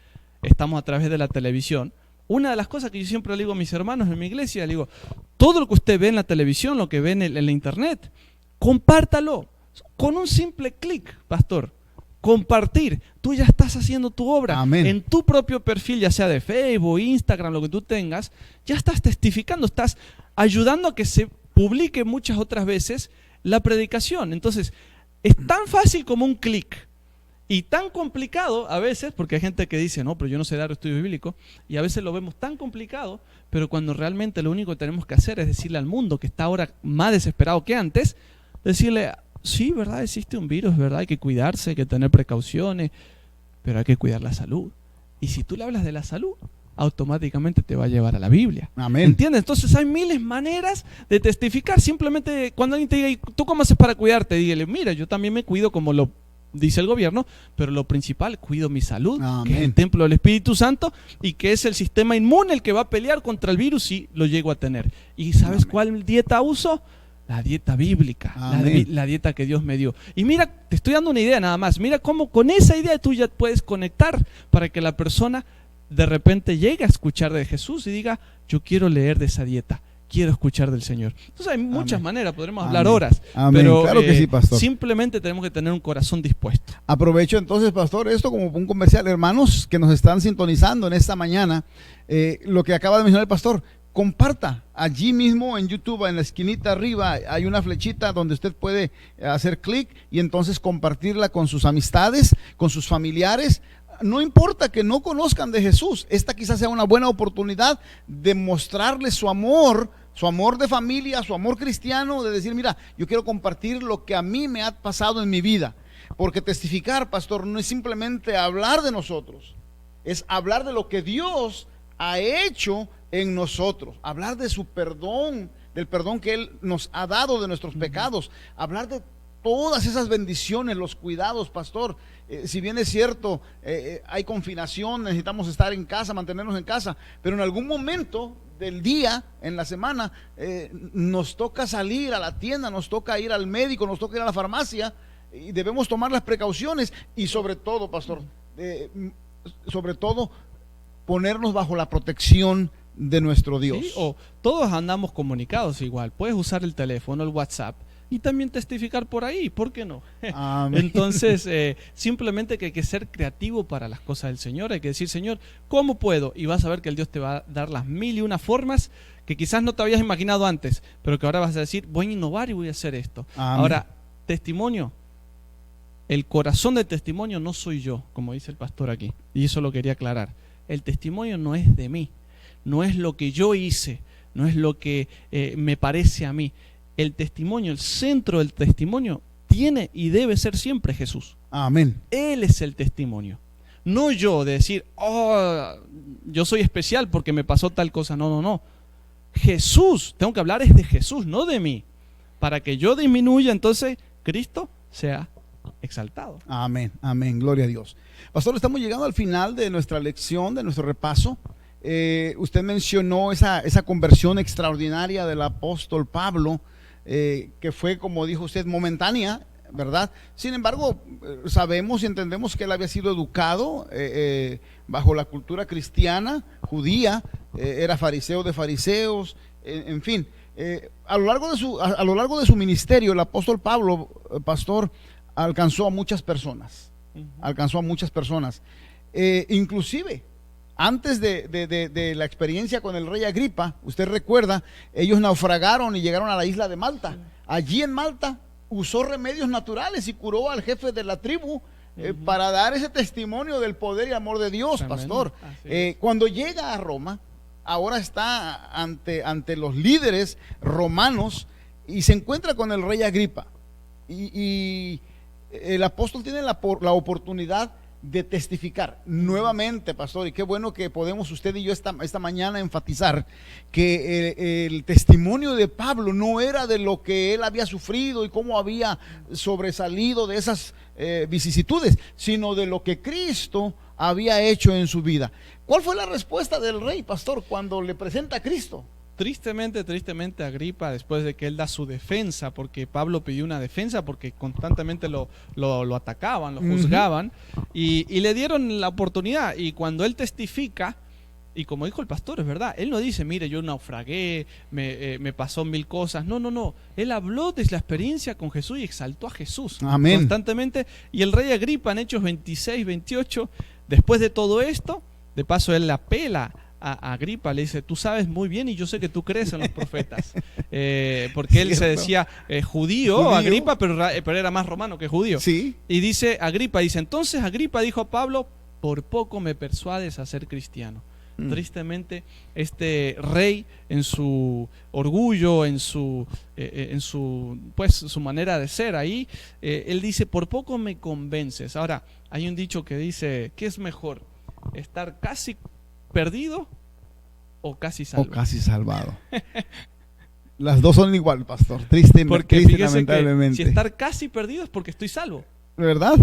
estamos a través de la televisión. Una de las cosas que yo siempre le digo a mis hermanos en mi iglesia, le digo: todo lo que usted ve en la televisión, lo que ve en la internet, compártalo con un simple clic, pastor. Compartir, tú ya estás haciendo tu obra.
Amén.
En tu propio perfil, ya sea de Facebook, Instagram, lo que tú tengas, ya estás testificando, estás ayudando a que se publique muchas otras veces la predicación. Entonces, es tan fácil como un clic y tan complicado a veces, porque hay gente que dice: no, pero yo no sé dar estudio bíblico, y a veces lo vemos tan complicado, pero cuando realmente lo único que tenemos que hacer es decirle al mundo, que está ahora más desesperado que antes, decirle: sí, ¿verdad? Existe un virus, ¿verdad? Hay que cuidarse, hay que tener precauciones, pero hay que cuidar la salud. Y si tú le hablas de la salud, automáticamente te va a llevar a la Biblia.
Amén.
¿Entiendes? Entonces hay miles de maneras de testificar. Simplemente cuando alguien te diga: ¿tú cómo haces para cuidarte? Dígale: mira, yo también me cuido como lo dice el gobierno, pero lo principal, cuido mi salud,
Amén.
que es el templo del Espíritu Santo y que es el sistema inmune el que va a pelear contra el virus si lo llego a tener. ¿Y sabes cuál dieta uso? La dieta bíblica, la dieta que Dios me dio. Y mira, te estoy dando una idea nada más. Mira cómo con esa idea tú ya puedes conectar para que la persona de repente llegue a escuchar de Jesús y diga: yo quiero leer de esa dieta, quiero escuchar del Señor. Entonces hay muchas maneras, podremos hablar horas.
Amén.
Pero
Claro que sí, pastor.
Simplemente tenemos que tener un corazón dispuesto.
Aprovecho entonces, pastor, esto como un comercial. Hermanos que nos están sintonizando en esta mañana, lo que acaba de mencionar el pastor, comparta. Allí mismo en YouTube, en la esquinita arriba, hay una flechita donde usted puede hacer clic y entonces compartirla con sus amistades, con sus familiares. No importa que no conozcan de Jesús, esta quizás sea una buena oportunidad de mostrarles su amor de familia, su amor cristiano, de decir: mira, yo quiero compartir lo que a mí me ha pasado en mi vida. Porque testificar, pastor, no es simplemente hablar de nosotros, es hablar de lo que Dios ha hecho en nosotros, hablar de su perdón, del perdón que Él nos ha dado de nuestros pecados, hablar de todas esas bendiciones, los cuidados, pastor. Si bien es cierto, hay confinación, necesitamos estar en casa, mantenernos en casa, pero en algún momento del día, en la semana, nos toca salir a la tienda, nos toca ir al médico, nos toca ir a la farmacia, y debemos tomar las precauciones y sobre todo, pastor, sobre todo ponernos bajo la protección de nuestro Dios.
Sí, o todos andamos comunicados igual. Puedes usar el teléfono, el WhatsApp, y también testificar por ahí, ¿por qué no?
Amén.
Entonces, simplemente que hay que ser creativo para las cosas del Señor. Hay que decir, Señor, ¿cómo puedo? Y vas a ver que el Dios te va a dar las 1001 formas que quizás no te habías imaginado antes, pero que ahora vas a decir, voy a innovar y voy a hacer esto.
Amén.
Ahora, testimonio. El corazón del testimonio no soy yo, como dice el pastor aquí, y eso lo quería aclarar. El testimonio no es de mí, no es lo que yo hice, no es lo que me parece a mí. El testimonio, el centro del testimonio tiene y debe ser siempre Jesús.
Amén.
Él es el testimonio. No yo de decir, oh, yo soy especial porque me pasó tal cosa. No, no, no. Jesús, tengo que hablar es de Jesús, no de mí. Para que yo disminuya, entonces Cristo sea exaltado.
Amén, amén, gloria a Dios. Pastor, estamos llegando al final de nuestra lección, de nuestro repaso. Usted mencionó esa conversión extraordinaria del apóstol Pablo, que fue, como dijo usted, momentánea, ¿verdad? Sin embargo, sabemos y entendemos que él había sido educado bajo la cultura cristiana, judía, era fariseo de fariseos, en fin. A lo largo de su ministerio, el apóstol Pablo, pastor, alcanzó a muchas personas. Alcanzó a muchas personas. Inclusive, antes de la experiencia con el rey Agripa, usted recuerda, ellos naufragaron y llegaron a la isla de Malta. Allí en Malta usó remedios naturales y curó al jefe de la tribu para dar ese testimonio del poder y amor de Dios. Tremendo. Pastor. Cuando llega a Roma, ahora está ante los líderes romanos y se encuentra con el rey Agripa. Y el apóstol tiene la oportunidad de testificar nuevamente, pastor, y qué bueno que podemos usted y yo esta mañana enfatizar que el testimonio de Pablo no era de lo que él había sufrido y cómo había sobresalido de esas vicisitudes, sino de lo que Cristo había hecho en su vida. ¿Cuál fue la respuesta del rey, pastor, cuando le presenta a Cristo?
Tristemente Agripa, después de que él da su defensa, porque Pablo pidió una defensa porque constantemente lo atacaban, lo juzgaban, y le dieron la oportunidad, y cuando él testifica, y como dijo el pastor, es verdad, él no dice, mire, yo naufragué, me pasó 1000 cosas, no, él habló de la experiencia con Jesús y exaltó a Jesús. Amén. Constantemente, y el rey Agripa en Hechos 26, 28, después de todo esto, de paso él apela a Agripa, le dice, tú sabes muy bien y yo sé que tú crees en los profetas, porque él se decía judío, Agripa, pero era más romano que judío.
Sí.
Y dice entonces Agripa dijo a Pablo, por poco me persuades a ser cristiano. Tristemente, este rey, en su orgullo, en su manera de ser ahí, él dice, por poco me convences. Ahora, hay un dicho que dice, ¿qué es mejor? ¿Estar casi perdido o casi salvado?
O casi salvado. Las dos son igual, pastor. Triste, lamentablemente.
Si estar casi perdido es porque estoy salvo.
¿Verdad?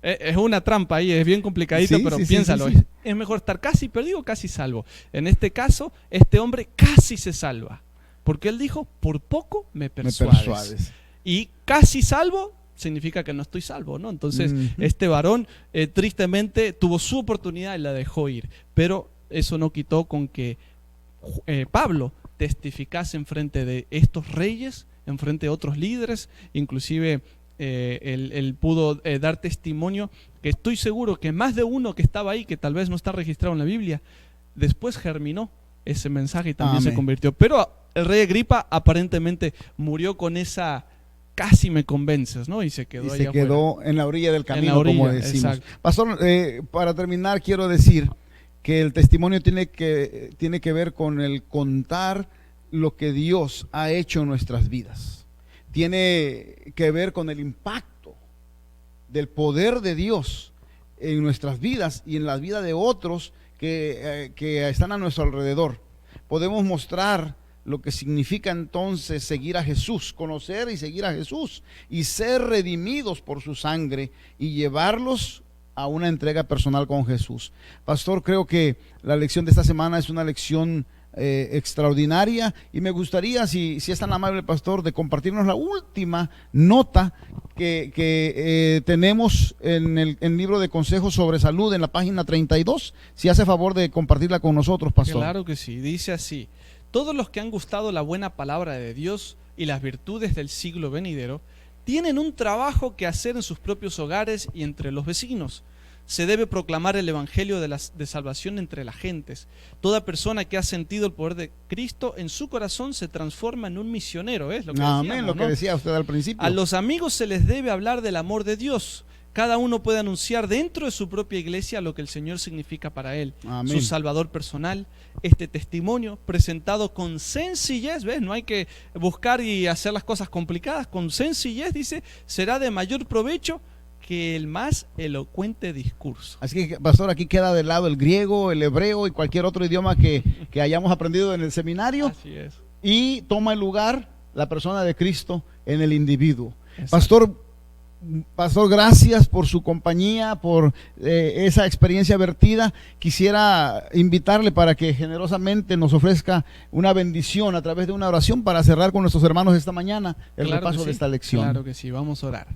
Es una trampa ahí, es bien complicadito,
sí,
pero
sí,
piénsalo.
Sí.
Es mejor estar casi perdido o casi salvo. En este caso, este hombre casi se salva, porque él dijo, por poco me persuades. Y casi salvo significa que no estoy salvo, ¿no? Entonces, este varón tristemente tuvo su oportunidad y la dejó ir. Pero eso no quitó con que Pablo testificase en frente de estos reyes, en frente de otros líderes, inclusive él pudo dar testimonio, que estoy seguro que más de uno que estaba ahí, que tal vez no está registrado en la Biblia, después germinó ese mensaje y también se convirtió. Pero el rey Agripa aparentemente murió con esa casi me convences, ¿no? Y se quedó
allá en la orilla del camino, como decimos. Exacto. Pastor, para terminar quiero decir que el testimonio tiene que ver con el contar lo que Dios ha hecho en nuestras vidas. Tiene que ver con el impacto del poder de Dios en nuestras vidas y en la vida de otros que están a nuestro alrededor. podemos mostrar lo que significa entonces seguir a Jesús, conocer y seguir a Jesús y ser redimidos por su sangre y llevarlos a una entrega personal con Jesús. Pastor, creo que la lección de esta semana es una lección extraordinaria, y me gustaría, si es tan amable, pastor, de compartirnos la última nota que tenemos en el libro de consejos sobre salud, en la página 32, si hace favor de compartirla con nosotros, pastor.
Claro que sí, dice así: todos los que han gustado la buena palabra de Dios y las virtudes del siglo venidero tienen un trabajo que hacer en sus propios hogares y entre los vecinos. Se debe proclamar el evangelio de salvación entre las gentes. Toda persona que ha sentido el poder de Cristo en su corazón se transforma en un misionero, ¿es lo que decíamos,
amén, lo que
¿no?
decía usted al principio.
A los amigos se les debe hablar del amor de Dios. Cada uno puede anunciar dentro de su propia iglesia lo que el Señor significa para él,
Amén.
su Salvador personal. Este testimonio presentado con sencillez, ¿ves? No hay que buscar y hacer las cosas complicadas. Con sencillez, dice, será de mayor provecho que el más elocuente discurso.
Así que, pastor, aquí queda de lado el griego, el hebreo y cualquier otro idioma que hayamos aprendido en el seminario.
Así es.
Y toma el lugar la persona de Cristo en el individuo.
Exacto.
Pastor, gracias por su compañía, por esa experiencia vertida. Quisiera invitarle para que generosamente nos ofrezca una bendición a través de una oración para cerrar con nuestros hermanos esta mañana el
Claro
repaso
que sí,
de esta lección.
Claro que sí, vamos a orar.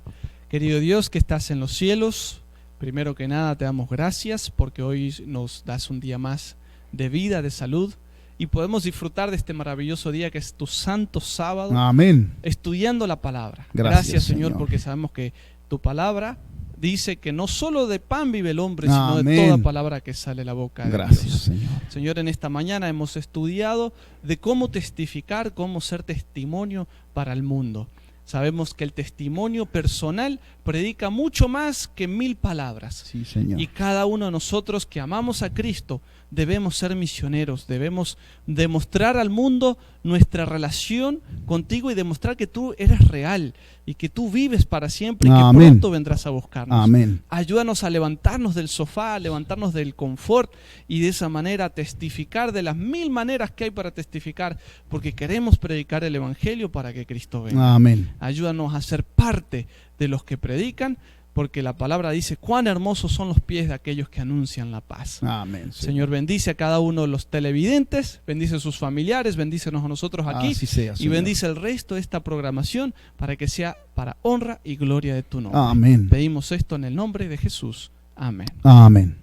Querido Dios que estás en los cielos, primero que nada te damos gracias porque hoy nos das un día más de vida, de salud, y podemos disfrutar de este maravilloso día que es tu santo sábado,
Amén.
estudiando la palabra.
Gracias,
Señor, porque sabemos que tu palabra dice que no solo de pan vive el hombre, sino
Amén.
de toda palabra que sale de la boca de
Gracias,
Dios.
Señor.
Señor, en esta mañana hemos estudiado de cómo testificar, cómo ser testimonio para el mundo. Sabemos que el testimonio personal predica mucho más que 1000 palabras.
Sí, Señor.
Y cada uno de nosotros que amamos a Cristo debemos ser misioneros, debemos demostrar al mundo nuestra relación contigo y demostrar que tú eres real y que tú vives para siempre y que
Amén.
pronto vendrás a buscarnos.
Amén.
Ayúdanos a levantarnos del sofá, a levantarnos del confort y de esa manera testificar de las 1000 maneras que hay para testificar, porque queremos predicar el evangelio para que Cristo venga.
Amén.
Ayúdanos a ser parte de los que predican, porque la palabra dice cuán hermosos son los pies de aquellos que anuncian la paz.
Amén.
Señor, bendice a cada uno de los televidentes, bendice a sus familiares, bendícenos a nosotros aquí
Así sea,
y
Señor.
bendice el resto de esta programación para que sea para honra y gloria de tu nombre.
Amén.
Pedimos esto en el nombre de Jesús. Amén.
Amén.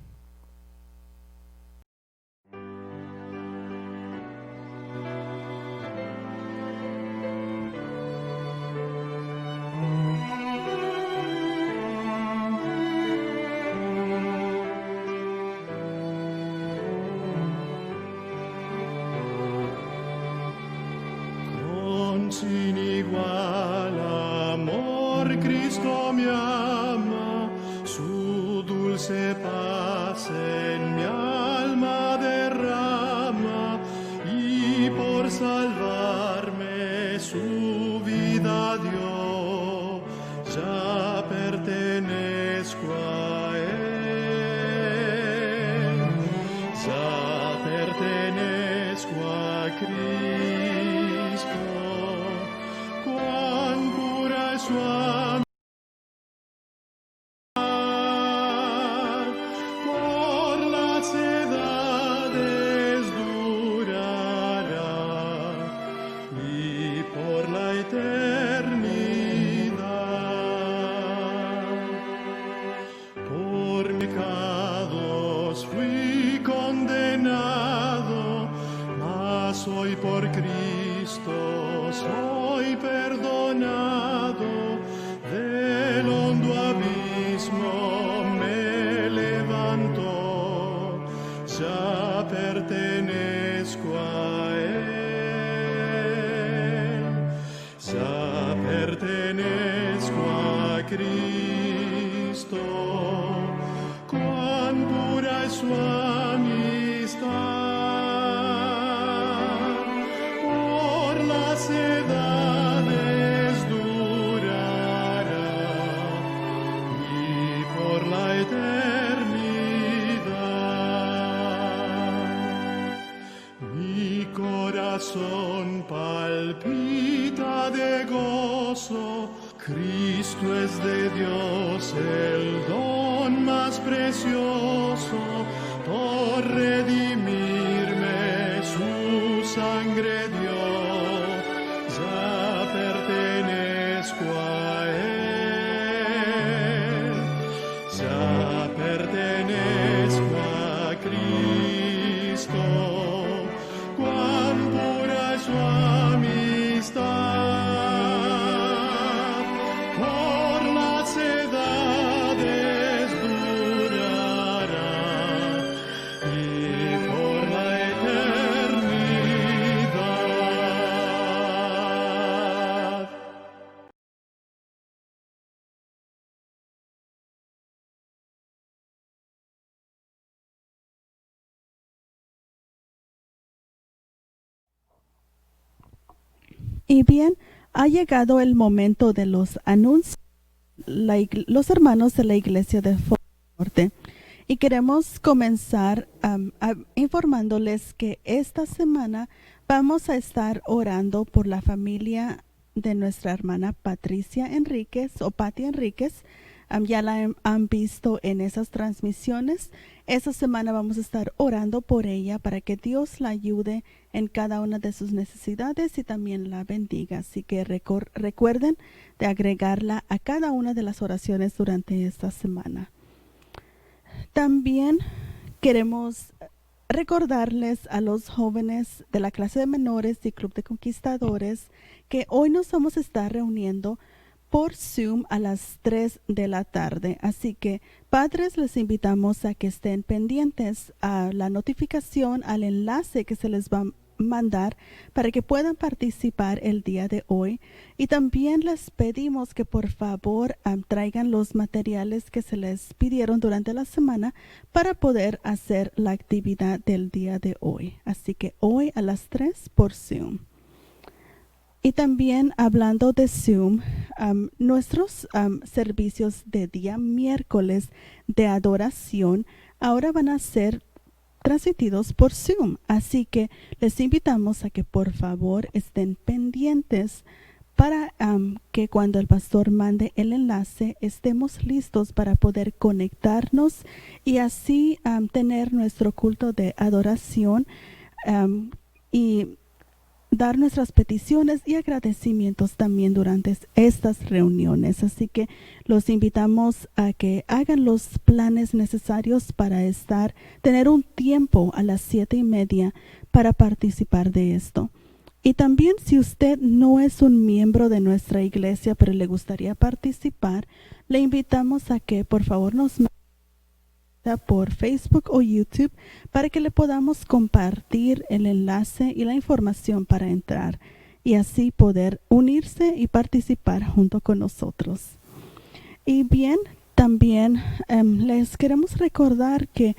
Con sin igual amor Cristo me ama, su dulce paz en mi alma derrama, y por salvarme su vida dio, ya pertenezco a él, ya pertenezco a Cristo. Cuán pura es su amor, por las edades durará y por la eternidad. Por pecados fui condenado, mas hoy por Cristo soy perdonado. Del hondo abismo me levanto, ya pertenezco a él, ya pertenezco a Cristo. Cuán pura es su amistad, por las edades durará y por la eternidad. Mi Cristo es de Dios el don más precioso, por redimirme su sangre dio, ya pertenezco a Él, ya pertenezco a Cristo, cuán pura es su amistad.
Y bien, ha llegado el momento de los anuncios. Los hermanos de la iglesia de Fort Norte. Y queremos comenzar informándoles que esta semana vamos a estar orando por la familia de nuestra hermana Patricia Enríquez o Patti Enríquez. Ya la han visto en esas transmisiones. Esta semana vamos a estar orando por ella para que Dios la ayude en cada una de sus necesidades y también la bendiga. Así que recuerden de agregarla a cada una de las oraciones durante esta semana. También queremos recordarles a los jóvenes de la clase de menores y Club de Conquistadores que hoy nos vamos a estar reuniendo por Zoom a las 3 de la tarde. Así que, padres, les invitamos a que estén pendientes a la notificación, al enlace que se les va a mandar para que puedan participar el día de hoy. Y también les pedimos que por favor traigan los materiales que se les pidieron durante la semana para poder hacer la actividad del día de hoy. Así que hoy a las 3 por Zoom. Y también hablando de Zoom, nuestros servicios de día miércoles de adoración ahora van a ser transmitidos por Zoom. Así que les invitamos a que por favor estén pendientes para que cuando el pastor mande el enlace estemos listos para poder conectarnos y así tener nuestro culto de adoración y dar nuestras peticiones y agradecimientos también durante estas reuniones. Así que los invitamos a que hagan los planes necesarios para tener un tiempo a las 7:30 para participar de esto. Y también si usted no es un miembro de nuestra iglesia, pero le gustaría participar, le invitamos a que por favor nos por Facebook o YouTube para que le podamos compartir el enlace y la información para entrar y así poder unirse y participar junto con nosotros. Y bien, también les queremos recordar que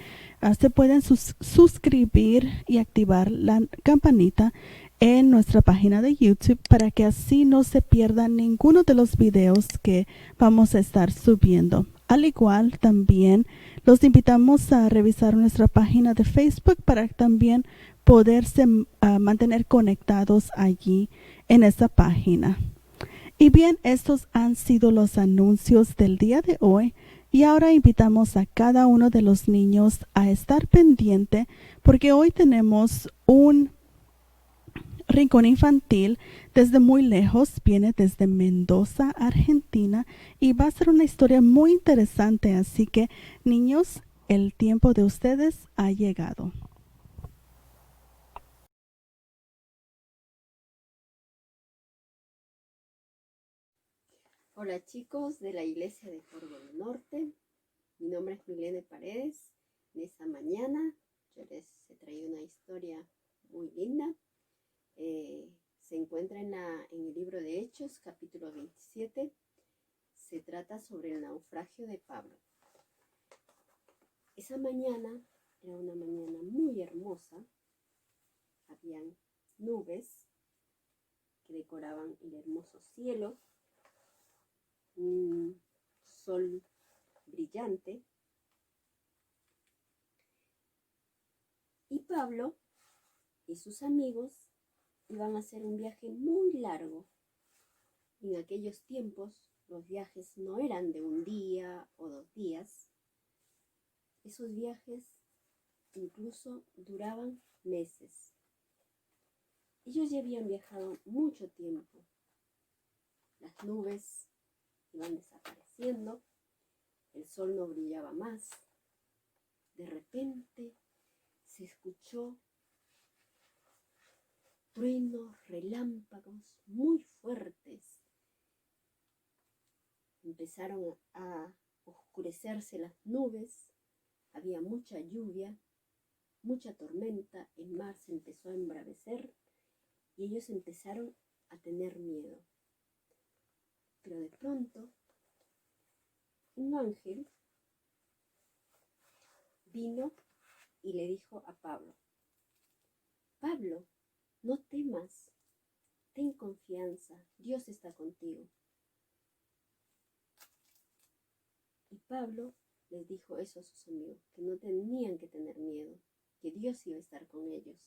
se pueden suscribir y activar la campanita en nuestra página de YouTube para que así no se pierdan ninguno de los videos que vamos a estar subiendo. Al igual, también los invitamos a revisar nuestra página de Facebook para también poderse mantener conectados allí en esta página. Y bien, estos han sido los anuncios del día de hoy. Y ahora invitamos a cada uno de los niños a estar pendiente porque hoy tenemos un rincón infantil desde muy lejos, viene desde Mendoza, Argentina, y va a ser una historia muy interesante. Así que, niños, el tiempo de ustedes ha llegado.
Hola chicos de la iglesia de Corvo del Norte, mi nombre es Milene Paredes. En esta mañana yo les he traído una historia muy linda. Se encuentra en el libro de Hechos, capítulo 27. Se trata sobre el naufragio de Pablo. Esa mañana era una mañana muy hermosa. Habían nubes que decoraban el hermoso cielo, un sol brillante. Y Pablo y sus amigos iban a hacer un viaje muy largo. En aquellos tiempos los viajes no eran de un día o 2 días. Esos viajes incluso duraban meses. Ellos ya habían viajado mucho tiempo. Las nubes iban desapareciendo, el sol no brillaba más. De repente se escuchó truenos, relámpagos muy fuertes. Empezaron a oscurecerse las nubes, había mucha lluvia, mucha tormenta, el mar se empezó a embravecer y ellos empezaron a tener miedo. Pero de pronto, un ángel vino y le dijo a Pablo: Pablo, no temas, ten confianza, Dios está contigo. Y Pablo les dijo eso a sus amigos, que no tenían que tener miedo, que Dios iba a estar con ellos.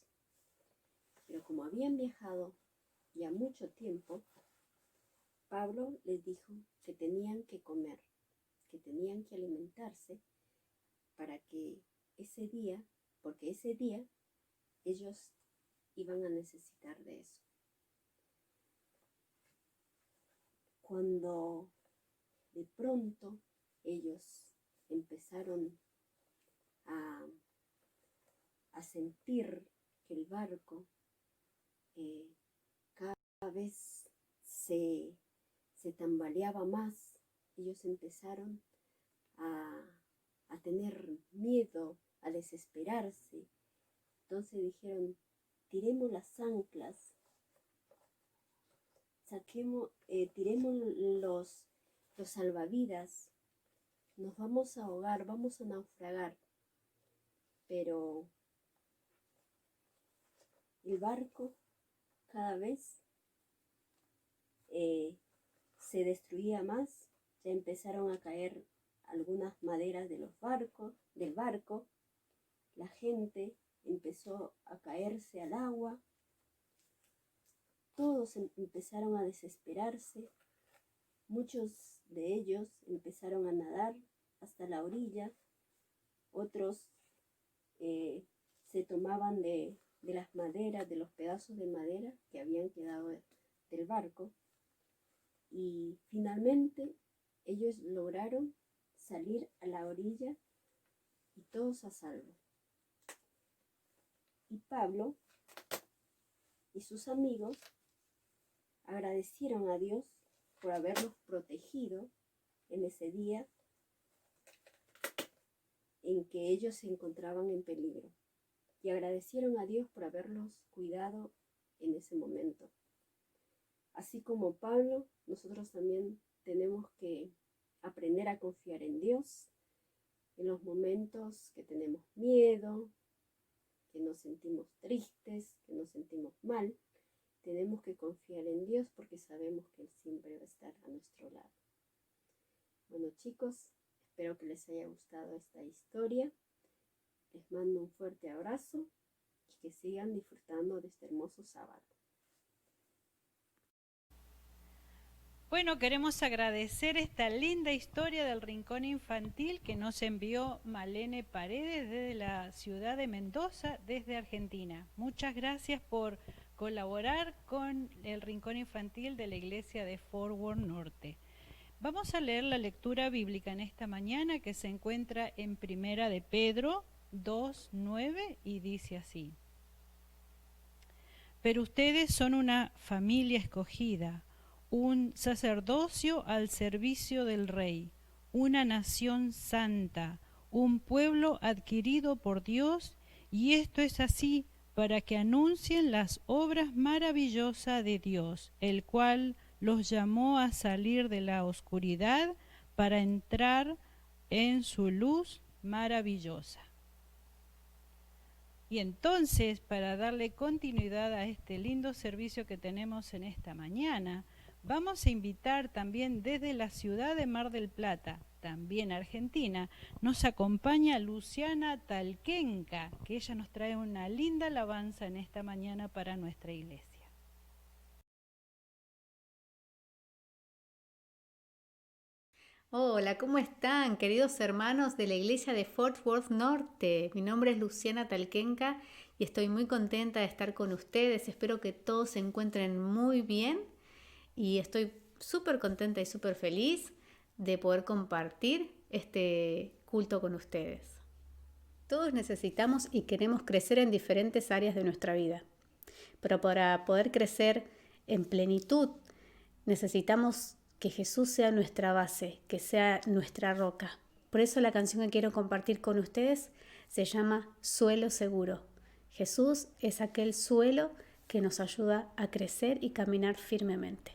Pero como habían viajado ya mucho tiempo, Pablo les dijo que tenían que comer, que tenían que alimentarse para que ese día, porque ese día ellos iban a necesitar de eso. Cuando de pronto ellos empezaron a sentir que el barco cada vez se tambaleaba más, ellos empezaron a tener miedo, a desesperarse. Entonces dijeron: tiremos las anclas, tiremos los salvavidas, nos vamos a ahogar, vamos a naufragar. Pero el barco cada vez se destruía más, ya empezaron a caer algunas maderas del barco, la gente empezó a caerse al agua, todos empezaron a desesperarse, muchos de ellos empezaron a nadar hasta la orilla, otros se tomaban de las maderas, de los pedazos de madera que habían quedado del barco, y finalmente ellos lograron salir a la orilla y todos a salvo. Y Pablo y sus amigos agradecieron a Dios por haberlos protegido en ese día en que ellos se encontraban en peligro, y agradecieron a Dios por haberlos cuidado en ese momento. Así como Pablo, nosotros también tenemos que aprender a confiar en Dios en los momentos que tenemos miedo, que nos sentimos tristes, que nos sentimos mal. Tenemos que confiar en Dios porque sabemos que Él siempre va a estar a nuestro lado. Bueno, chicos, espero que les haya gustado esta historia. Les mando un fuerte abrazo y que sigan disfrutando de este hermoso sábado.
Bueno, queremos agradecer esta linda historia del Rincón Infantil que nos envió Malene Paredes desde la ciudad de Mendoza, desde Argentina. Muchas gracias por colaborar con el Rincón Infantil de la Iglesia de Fort Worth Norte. Vamos a leer la lectura bíblica en esta mañana, que se encuentra en Primera de Pedro 2:9, y dice así: Pero ustedes son una familia escogida, un sacerdocio al servicio del Rey, una nación santa, un pueblo adquirido por Dios, y esto es así para que anuncien las obras maravillosas de Dios, el cual los llamó a salir de la oscuridad para entrar en su luz maravillosa. Y entonces, para darle continuidad a este lindo servicio que tenemos en esta mañana, vamos a invitar también desde la ciudad de Mar del Plata, también Argentina, nos acompaña Luciana Talquenca, que ella nos trae una linda alabanza en esta mañana para nuestra iglesia.
Hola, ¿cómo están, queridos hermanos de la iglesia de Fort Worth Norte? Mi nombre es Luciana Talquenca y estoy muy contenta de estar con ustedes. Espero que todos se encuentren muy bien y estoy súper contenta y súper feliz de poder compartir este culto con ustedes. Todos necesitamos y queremos crecer en diferentes áreas de nuestra vida, pero para poder crecer en plenitud necesitamos que Jesús sea nuestra base, que sea nuestra roca. Por eso la canción que quiero compartir con ustedes se llama Suelo Seguro. Jesús es aquel suelo que nos ayuda a crecer y caminar firmemente.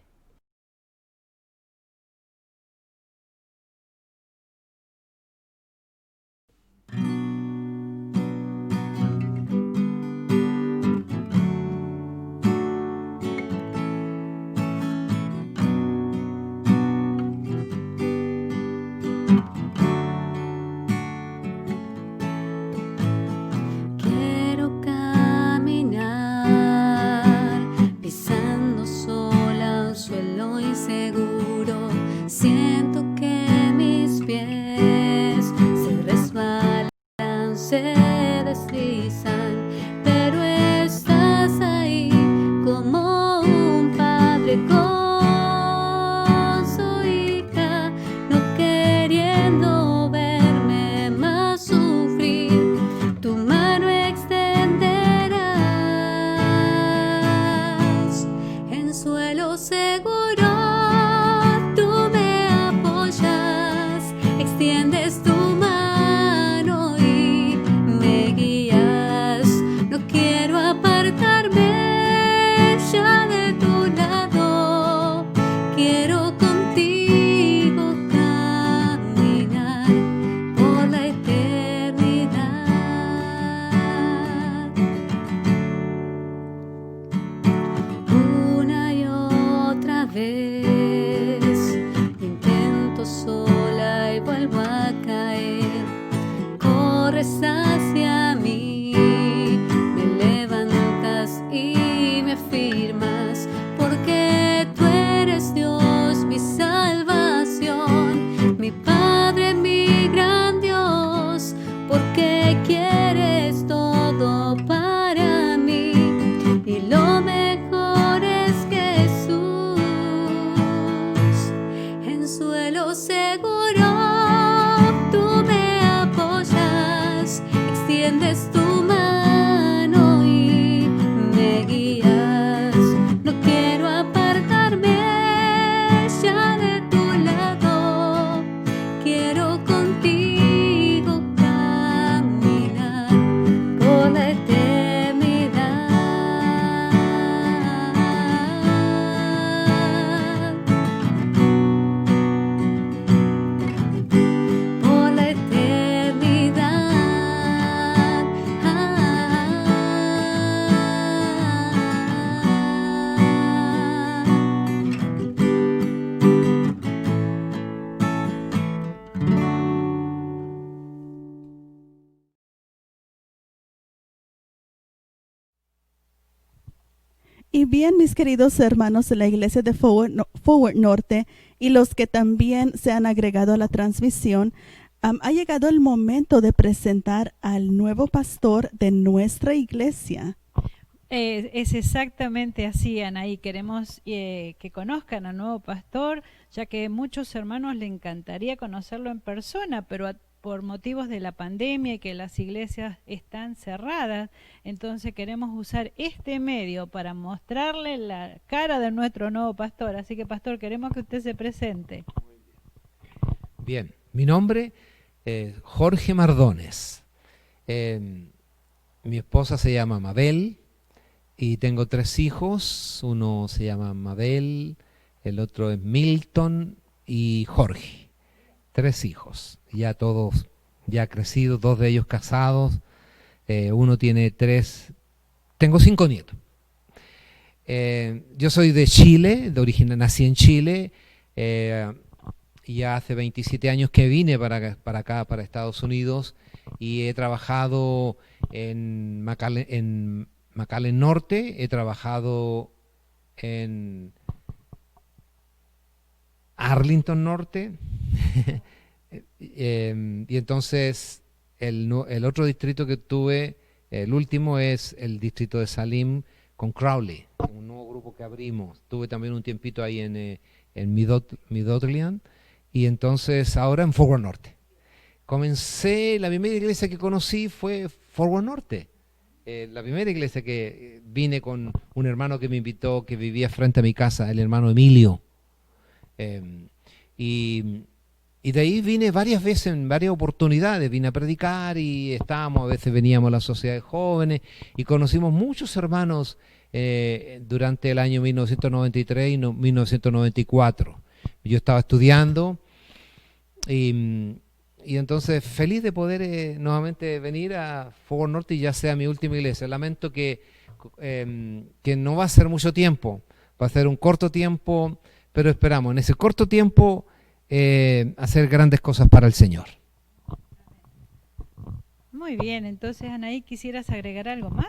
Quiero caminar pisando sola un suelo inseguro. Siento que mis pies se resbalan, se deslizan, pero estás ahí como un padre con su hija, no queriendo verme más sufrir. Tu mano extenderás en suelo seguro. Tú me apoyas, extiendes tu mano y me guías. No quiero apartarme ya de tu lado. Quiero contigo caminar por la eternidad. Una y otra vez intento sola y vuelvo a caer. Corres hacia mí, me levantas y me afirmas, porque tú eres Dios, mi salvación, mi Padre, mi gran Dios, porque quieres todo para mí y lo mejor es Jesús. En suelo seguro tú me apoyas, extiendes tu mano y me guías. No quiero apartarme ya de tu lado. Quiero contigo caminar por la eternidad. Por la eternidad.
Y bien, mis queridos hermanos de la iglesia de Forward Norte y los que también se han agregado a la transmisión, ha llegado el momento de presentar al nuevo pastor de nuestra iglesia.
Es exactamente así, Anaí. Queremos que conozcan al nuevo pastor, ya que muchos hermanos le encantaría conocerlo en persona, pero por motivos de la pandemia y que las iglesias están cerradas, entonces queremos usar este medio para mostrarle la cara de nuestro nuevo pastor. Así que, pastor, queremos que usted se presente.
Bien, mi nombre es Jorge Mardones. Mi esposa se llama Mabel y tengo 3 hijos. Uno se llama Mabel, el otro es Milton y Jorge. 3 hijos, ya todos ya crecidos, 2 de ellos casados. Uno tiene 3, tengo 5 nietos. Yo soy de Chile, de origen, nací en Chile. Ya hace 27 años que vine para acá, para Estados Unidos, y he trabajado en McAllen Norte, he trabajado en Arlington Norte, Y entonces el otro distrito que tuve, el último, es el distrito de Salim con Crowley, un nuevo grupo que abrimos. Tuve también un tiempito ahí en Midlothian, y entonces ahora en Forward Norte. La primera iglesia que conocí fue Forward Norte. La primera iglesia que vine con un hermano que me invitó, que vivía frente a mi casa, el hermano Emilio. Y de ahí vine varias veces, en varias oportunidades, vine a predicar y a veces veníamos a la sociedad de jóvenes y conocimos muchos hermanos durante el año 1993 y 1994. Yo estaba estudiando y entonces feliz de poder nuevamente venir a Forward Norte y ya sea mi última iglesia. Lamento que no va a ser mucho tiempo, va a ser un corto tiempo, pero esperamos en ese corto tiempo hacer grandes cosas para el Señor.
Muy bien, entonces Anaí, ¿quisieras agregar algo más?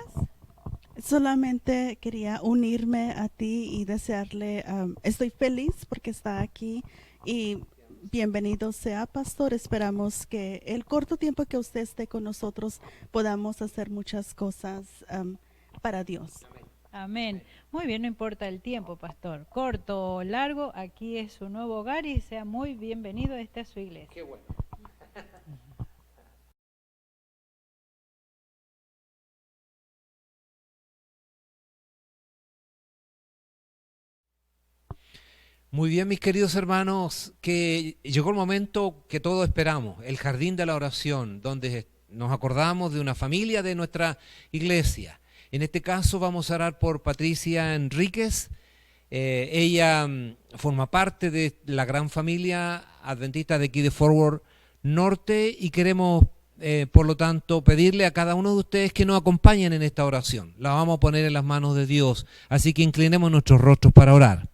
Solamente quería unirme a ti y desearle, estoy feliz porque está aquí y bienvenido sea, pastor. Esperamos que el corto tiempo que usted esté con nosotros podamos hacer muchas cosas para Dios.
Amén. Muy bien, no importa el tiempo, pastor. Corto o largo, aquí es su nuevo hogar y sea muy bienvenido a esta su iglesia.
Qué bueno. Muy bien, mis queridos hermanos, que llegó el momento que todos esperamos, el jardín de la oración, donde nos acordamos de una familia de nuestra iglesia. En este caso vamos a orar por Patricia Enríquez. Ella forma parte de la gran familia adventista de aquí de Forward Norte y queremos, por lo tanto, pedirle a cada uno de ustedes que nos acompañen en esta oración. La vamos a poner en las manos de Dios, así que inclinemos nuestros rostros para orar.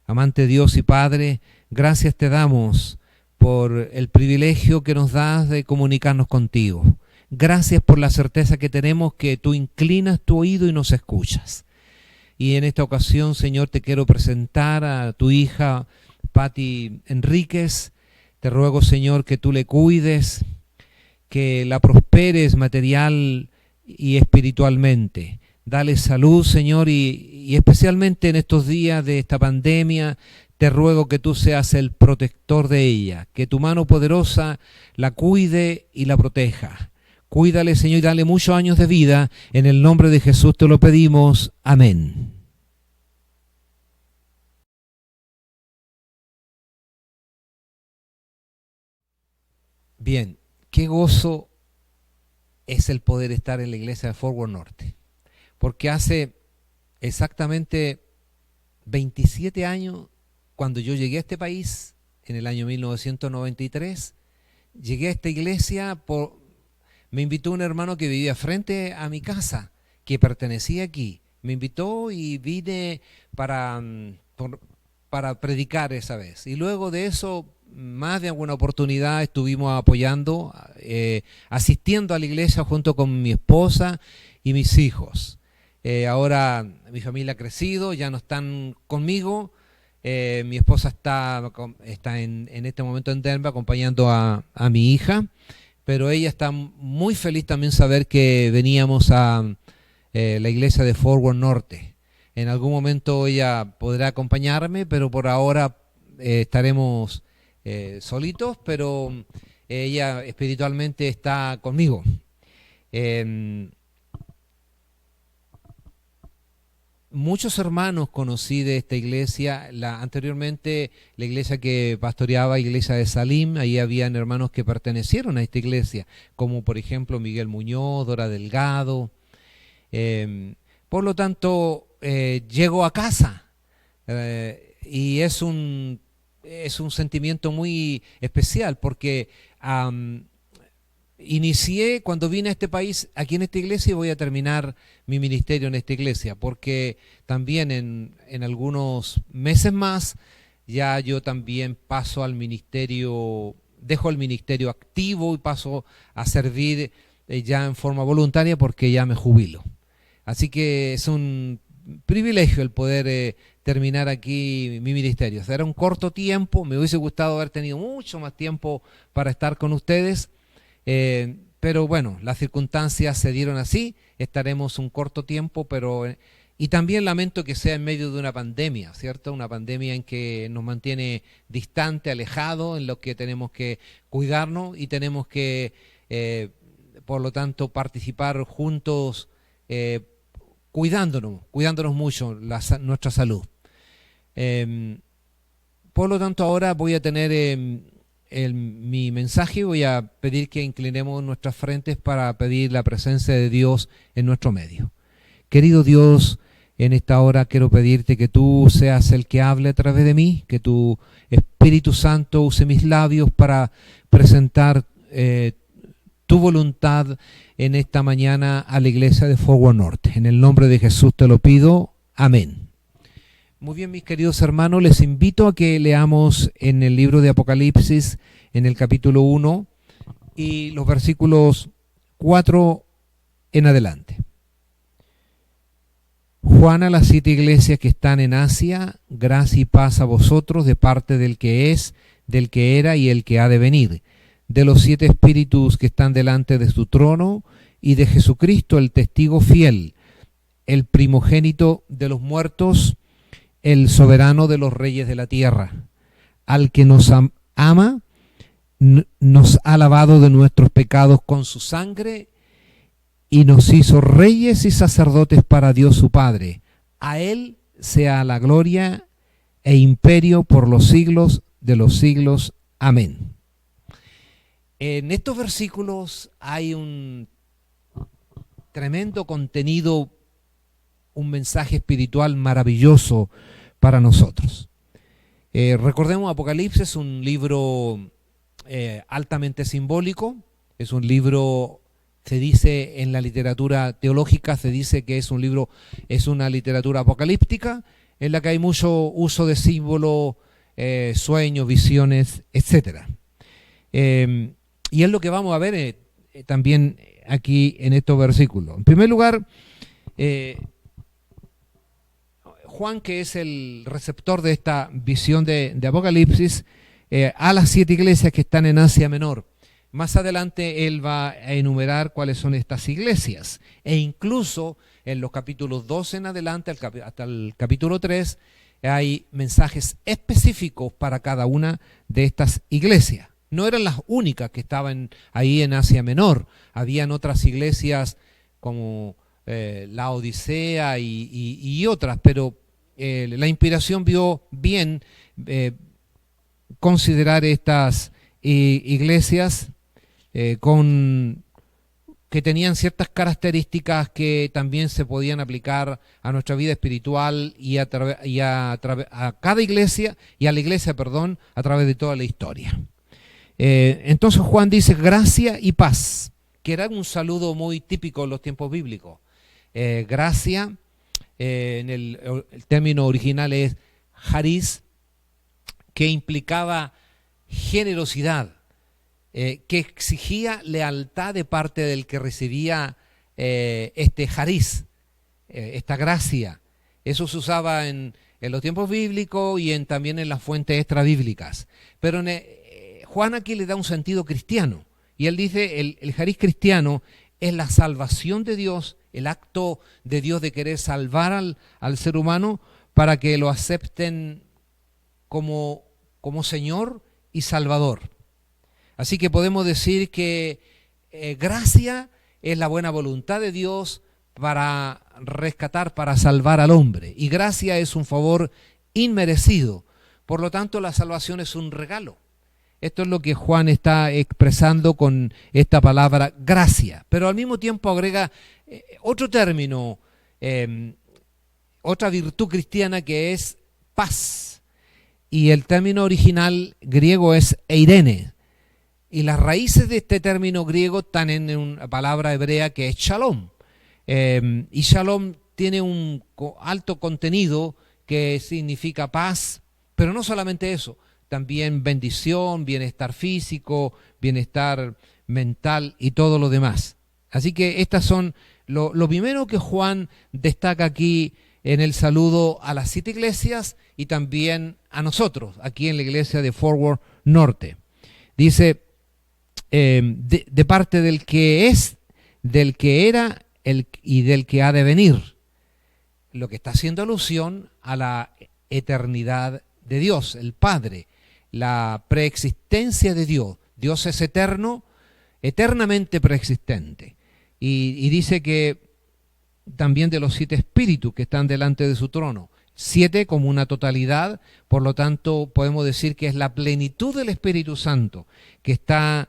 Amante Dios y Padre, gracias te damos por el privilegio que nos das de comunicarnos contigo. Gracias por la certeza que tenemos que tú inclinas tu oído y nos escuchas. Y en esta ocasión, Señor, te quiero presentar a tu hija, Pati Enríquez. Te ruego, Señor, que tú le cuides, que la prosperes material y espiritualmente. Dale salud, Señor, y especialmente en estos días de esta pandemia, te ruego que tú seas el protector de ella, que tu mano poderosa la cuide y la proteja. Cuídale, Señor, y dale muchos años de vida. En el nombre de Jesús te lo pedimos. Amén. Bien, qué gozo es el poder estar en la iglesia de Forward Norte. Porque hace exactamente 27 años, cuando yo llegué a este país, en el año 1993, llegué a esta iglesia me invitó un hermano que vivía frente a mi casa, que pertenecía aquí. Me invitó y vine para predicar esa vez. Y luego de eso, más de alguna oportunidad estuvimos apoyando, asistiendo a la iglesia junto con mi esposa y mis hijos. Ahora mi familia ha crecido, ya no están conmigo. Mi esposa está en este momento en Denver acompañando a mi hija. Pero ella está muy feliz también saber que veníamos a la iglesia de Forward Norte. En algún momento ella podrá acompañarme, pero por ahora estaremos solitos, pero ella espiritualmente está conmigo. Muchos hermanos conocí de esta iglesia, anteriormente la iglesia que pastoreaba, iglesia de Salim, ahí habían hermanos que pertenecieron a esta iglesia, como por ejemplo Miguel Muñoz, Dora Delgado. Por lo tanto, llego a casa y es un sentimiento muy especial porque inicié cuando vine a este país, aquí en esta iglesia, y voy a terminar mi ministerio en esta iglesia, porque también en algunos meses más ya yo también paso al ministerio, dejo el ministerio activo y paso a servir ya en forma voluntaria porque ya me jubilo. Así que es un privilegio el poder terminar aquí mi ministerio. O sea, era un corto tiempo, me hubiese gustado haber tenido mucho más tiempo para estar con ustedes, pero bueno, las circunstancias se dieron así, estaremos un corto tiempo, pero... Y también lamento que sea en medio de una pandemia, ¿cierto? Una pandemia en que nos mantiene distante, alejado, en lo que tenemos que cuidarnos y tenemos que, por lo tanto, participar juntos, cuidándonos mucho nuestra salud. Por lo tanto, ahora voy a tener mi mensaje, voy a pedir que inclinemos nuestras frentes para pedir la presencia de Dios en nuestro medio. Querido Dios, en esta hora quiero pedirte que tú seas el que hable a través de mí, que tu Espíritu Santo use mis labios para presentar tu voluntad en esta mañana a la iglesia de Fort Worth Norte. En el nombre de Jesús te lo pido. Amén. Muy bien, mis queridos hermanos, les invito a que leamos en el libro de Apocalipsis, en el capítulo 1, y los versículos 4 en adelante. Juan, a las 7 iglesias que están en Asia, gracia y paz a vosotros de parte del que es, del que era y el que ha de venir, de los 7 espíritus que están delante de su trono y de Jesucristo, el testigo fiel, el primogénito de los muertos, el soberano de los reyes de la tierra, al que nos ama, nos ha lavado de nuestros pecados con su sangre y nos hizo reyes y sacerdotes para Dios su Padre. A Él sea la gloria e imperio por los siglos de los siglos. Amén. En estos versículos hay un tremendo contenido, un mensaje espiritual maravilloso para nosotros. Recordemos, Apocalipsis es un libro altamente simbólico, es un libro... Se dice en la literatura teológica, se dice que es un libro, es una literatura apocalíptica, en la que hay mucho uso de símbolos, sueños, visiones, etc. Y es lo que vamos a ver también aquí en estos versículos. En primer lugar, Juan, que es el receptor de esta visión de Apocalipsis, a las 7 iglesias que están en Asia Menor. Más adelante él va a enumerar cuáles son estas iglesias, e incluso en los capítulos 2 en adelante hasta el capítulo 3 hay mensajes específicos para cada una de estas iglesias. No eran las únicas que estaban ahí en Asia Menor, habían otras iglesias como la Odisea y otras, pero la inspiración vio bien considerar estas iglesias que tenían ciertas características que también se podían aplicar a nuestra vida espiritual y a cada iglesia y a la iglesia, perdón, a través de toda la historia. Entonces Juan dice gracia y paz, que era un saludo muy típico en los tiempos bíblicos. Gracia, en el término original es charis, que implicaba generosidad, que exigía lealtad de parte del que recibía este charis, esta gracia. Eso se usaba en los tiempos bíblicos y también en las fuentes extrabíblicas. Pero Juan aquí le da un sentido cristiano, y él dice el charis cristiano es la salvación de Dios, el acto de Dios de querer salvar al ser humano para que lo acepten como Señor y Salvador. Así que podemos decir que gracia es la buena voluntad de Dios para rescatar, para salvar al hombre. Y gracia es un favor inmerecido. Por lo tanto, la salvación es un regalo. Esto es lo que Juan está expresando con esta palabra gracia. Pero al mismo tiempo agrega otro término, otra virtud cristiana, que es paz. Y el término original griego es eirene. Y las raíces de este término griego están en una palabra hebrea que es shalom. Y shalom tiene un alto contenido que significa paz, pero no solamente eso, también bendición, bienestar físico, bienestar mental y todo lo demás. Así que estas son lo primero que Juan destaca aquí en el saludo a las 7 iglesias y también a nosotros, aquí en la iglesia de Fort Worth Norte. Dice, de parte del que es, del que era y del que ha de venir. Lo que está haciendo alusión a la eternidad de Dios, el Padre, la preexistencia de Dios. Dios es eterno, eternamente preexistente. Y dice que también de los 7 espíritus que están delante de su trono. 7 como una totalidad, por lo tanto podemos decir que es la plenitud del Espíritu Santo que está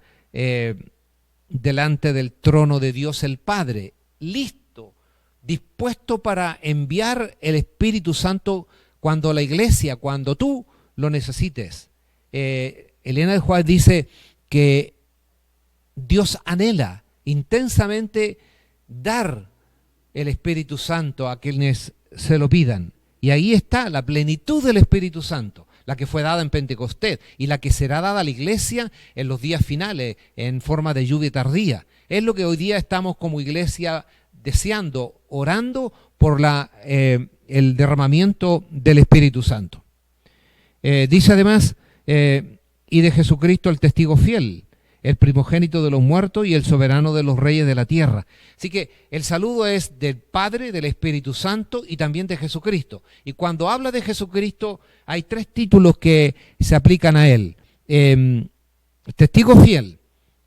delante del trono de Dios el Padre, listo, dispuesto para enviar el Espíritu Santo cuando la iglesia, cuando tú lo necesites. Elena de Juárez dice que Dios anhela intensamente dar el Espíritu Santo a quienes se lo pidan. Y ahí está la plenitud del Espíritu Santo, la que fue dada en Pentecostés y la que será dada a la iglesia en los días finales en forma de lluvia tardía. Es lo que hoy día estamos como iglesia deseando, orando por el derramamiento del Espíritu Santo. Dice además, y de Jesucristo el testigo fiel, el primogénito de los muertos y el soberano de los reyes de la tierra. Así que el saludo es del Padre, del Espíritu Santo y también de Jesucristo. Y cuando habla de Jesucristo hay 3 títulos que se aplican a él. Testigo fiel,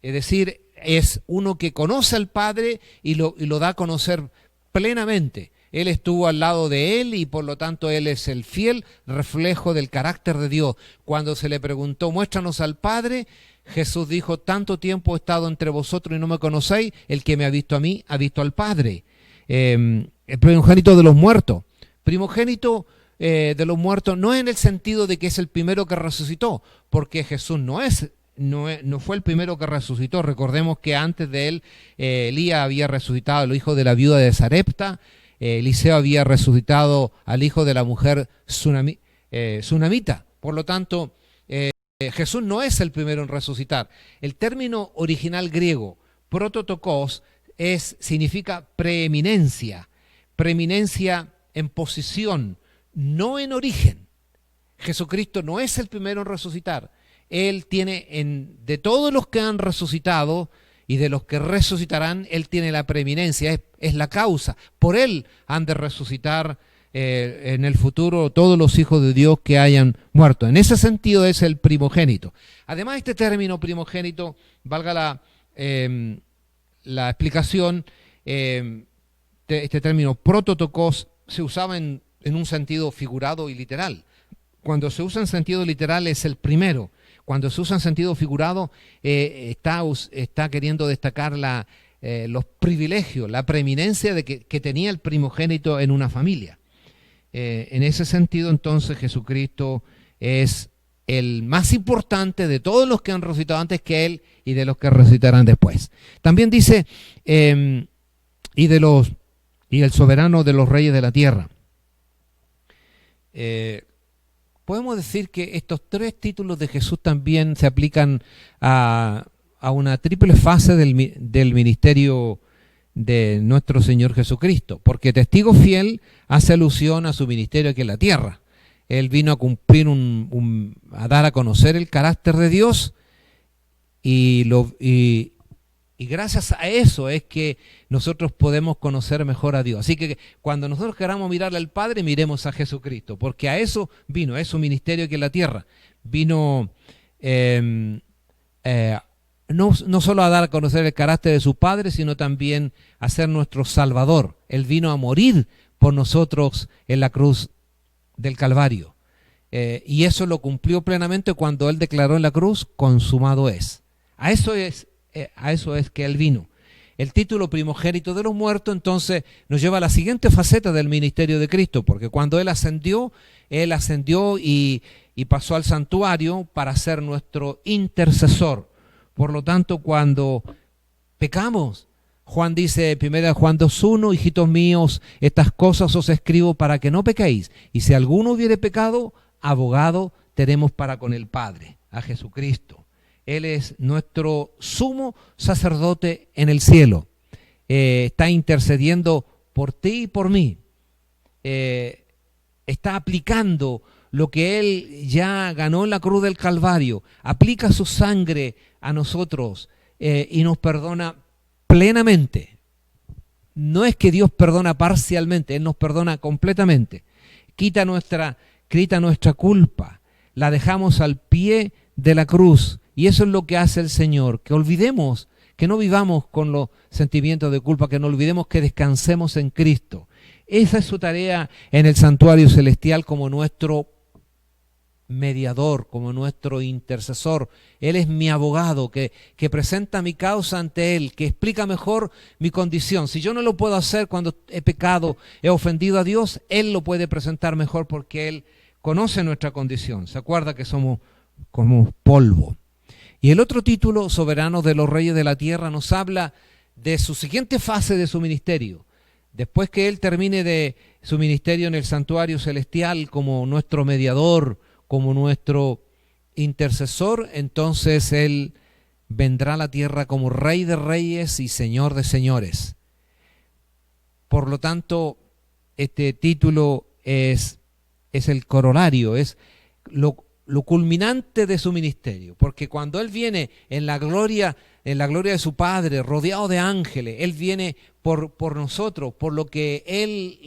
es decir, es uno que conoce al Padre y lo da a conocer plenamente. Él estuvo al lado de él y por lo tanto él es el fiel reflejo del carácter de Dios. Cuando se le preguntó, muéstranos al Padre, Jesús dijo, tanto tiempo he estado entre vosotros y no me conocéis, el que me ha visto a mí, ha visto al Padre. El primogénito de los muertos. Primogénito de los muertos no en el sentido de que es el primero que resucitó, porque Jesús no fue el primero que resucitó. Recordemos que antes de él, Elías había resucitado al hijo de la viuda de Sarepta, Eliseo había resucitado al hijo de la mujer sunamita. Por lo tanto, Jesús no es el primero en resucitar. El término original griego, prototokos, significa preeminencia, preeminencia en posición, no en origen. Jesucristo no es el primero en resucitar. Él tiene, de todos los que han resucitado y de los que resucitarán, Él tiene la preeminencia, es la causa. Por Él han de resucitar en el futuro todos los hijos de Dios que hayan muerto. En ese sentido es el primogénito. Además, este término primogénito, valga la explicación, este término prototokos se usaba en un sentido figurado y literal. Cuando se usa en sentido literal es el primero. Cuando se usa en sentido figurado está queriendo destacar los privilegios, la preeminencia que tenía el primogénito en una familia. En ese sentido, entonces, Jesucristo es el más importante de todos los que han resucitado antes que Él y de los que resucitarán después. También dice, y el soberano de los reyes de la tierra. Podemos decir que estos 3 títulos de Jesús también se aplican a una triple fase del ministerio de nuestro Señor Jesucristo, porque testigo fiel hace alusión a su ministerio aquí en la tierra. Él vino a cumplir a dar a conocer el carácter de Dios y gracias a eso es que nosotros podemos conocer mejor a Dios. Así que cuando nosotros queramos mirarle al Padre, miremos a Jesucristo, porque a eso vino, es su ministerio aquí en la tierra. Vino no solo a dar a conocer el carácter de su Padre, sino también a ser nuestro Salvador. Él vino a morir por nosotros en la cruz del Calvario. Y eso lo cumplió plenamente cuando Él declaró en la cruz, consumado es. A eso es que Él vino. El título primogénito de los muertos entonces nos lleva a la siguiente faceta del ministerio de Cristo, porque cuando Él ascendió y pasó al santuario para ser nuestro intercesor. Por lo tanto, cuando pecamos, Juan dice, 1 Juan 2:1, hijitos míos, estas cosas os escribo para que no pequéis. Y si alguno hubiere pecado, abogado tenemos para con el Padre, a Jesucristo. Él es nuestro sumo sacerdote en el cielo. Está intercediendo por ti y por mí. está aplicando lo que Él ya ganó en la cruz del Calvario, aplica su sangre a nosotros y nos perdona plenamente. No es que Dios perdona parcialmente, Él nos perdona completamente. Quita nuestra culpa, la dejamos al pie de la cruz. Y eso es lo que hace el Señor, que olvidemos, que no vivamos con los sentimientos de culpa, que no olvidemos que descansemos en Cristo. Esa es su tarea en el santuario celestial como nuestro mediador, como nuestro intercesor. Él es mi abogado que presenta mi causa ante Él, que explica mejor mi condición. Si yo no lo puedo hacer cuando he pecado, he ofendido a Dios, Él lo puede presentar mejor porque Él conoce nuestra condición. Se acuerda que somos como polvo. Y el otro título, Soberano de los Reyes de la Tierra, nos habla de su siguiente fase de su ministerio. Después que Él termine de su ministerio en el santuario celestial como nuestro mediador, como nuestro intercesor, entonces Él vendrá a la tierra como Rey de Reyes y Señor de Señores. Por lo tanto, este título es el corolario, es lo culminante de su ministerio, porque cuando Él viene en la gloria de su Padre, rodeado de ángeles, Él viene por nosotros, por lo que Él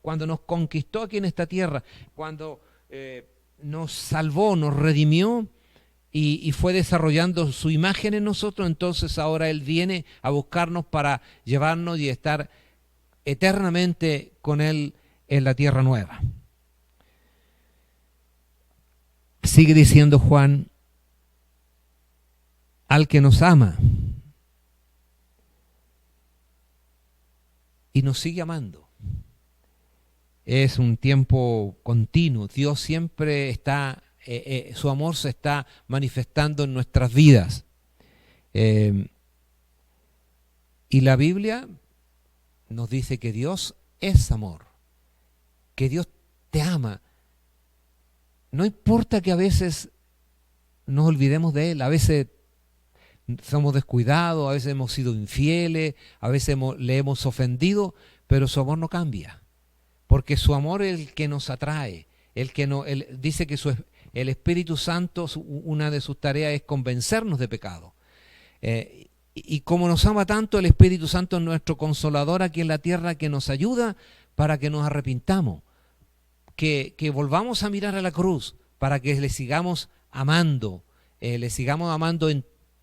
cuando nos conquistó aquí en esta tierra, cuando nos salvó, nos redimió y fue desarrollando su imagen en nosotros, entonces ahora Él viene a buscarnos para llevarnos y estar eternamente con Él en la tierra nueva. Sigue diciendo Juan, al que nos ama y nos sigue amando. Es un tiempo continuo. Dios siempre está, su amor se está manifestando en nuestras vidas. Y la Biblia nos dice que Dios es amor, que Dios te ama. No importa que a veces nos olvidemos de Él, a veces somos descuidados, a veces hemos sido infieles, a veces le hemos ofendido, pero su amor no cambia. Porque su amor es el que nos atrae, él dice que el Espíritu Santo, una de sus tareas es convencernos de pecado. Y como nos ama tanto, el Espíritu Santo es nuestro consolador aquí en la tierra, que nos ayuda para que nos arrepintamos, que volvamos a mirar a la cruz, para que le sigamos amando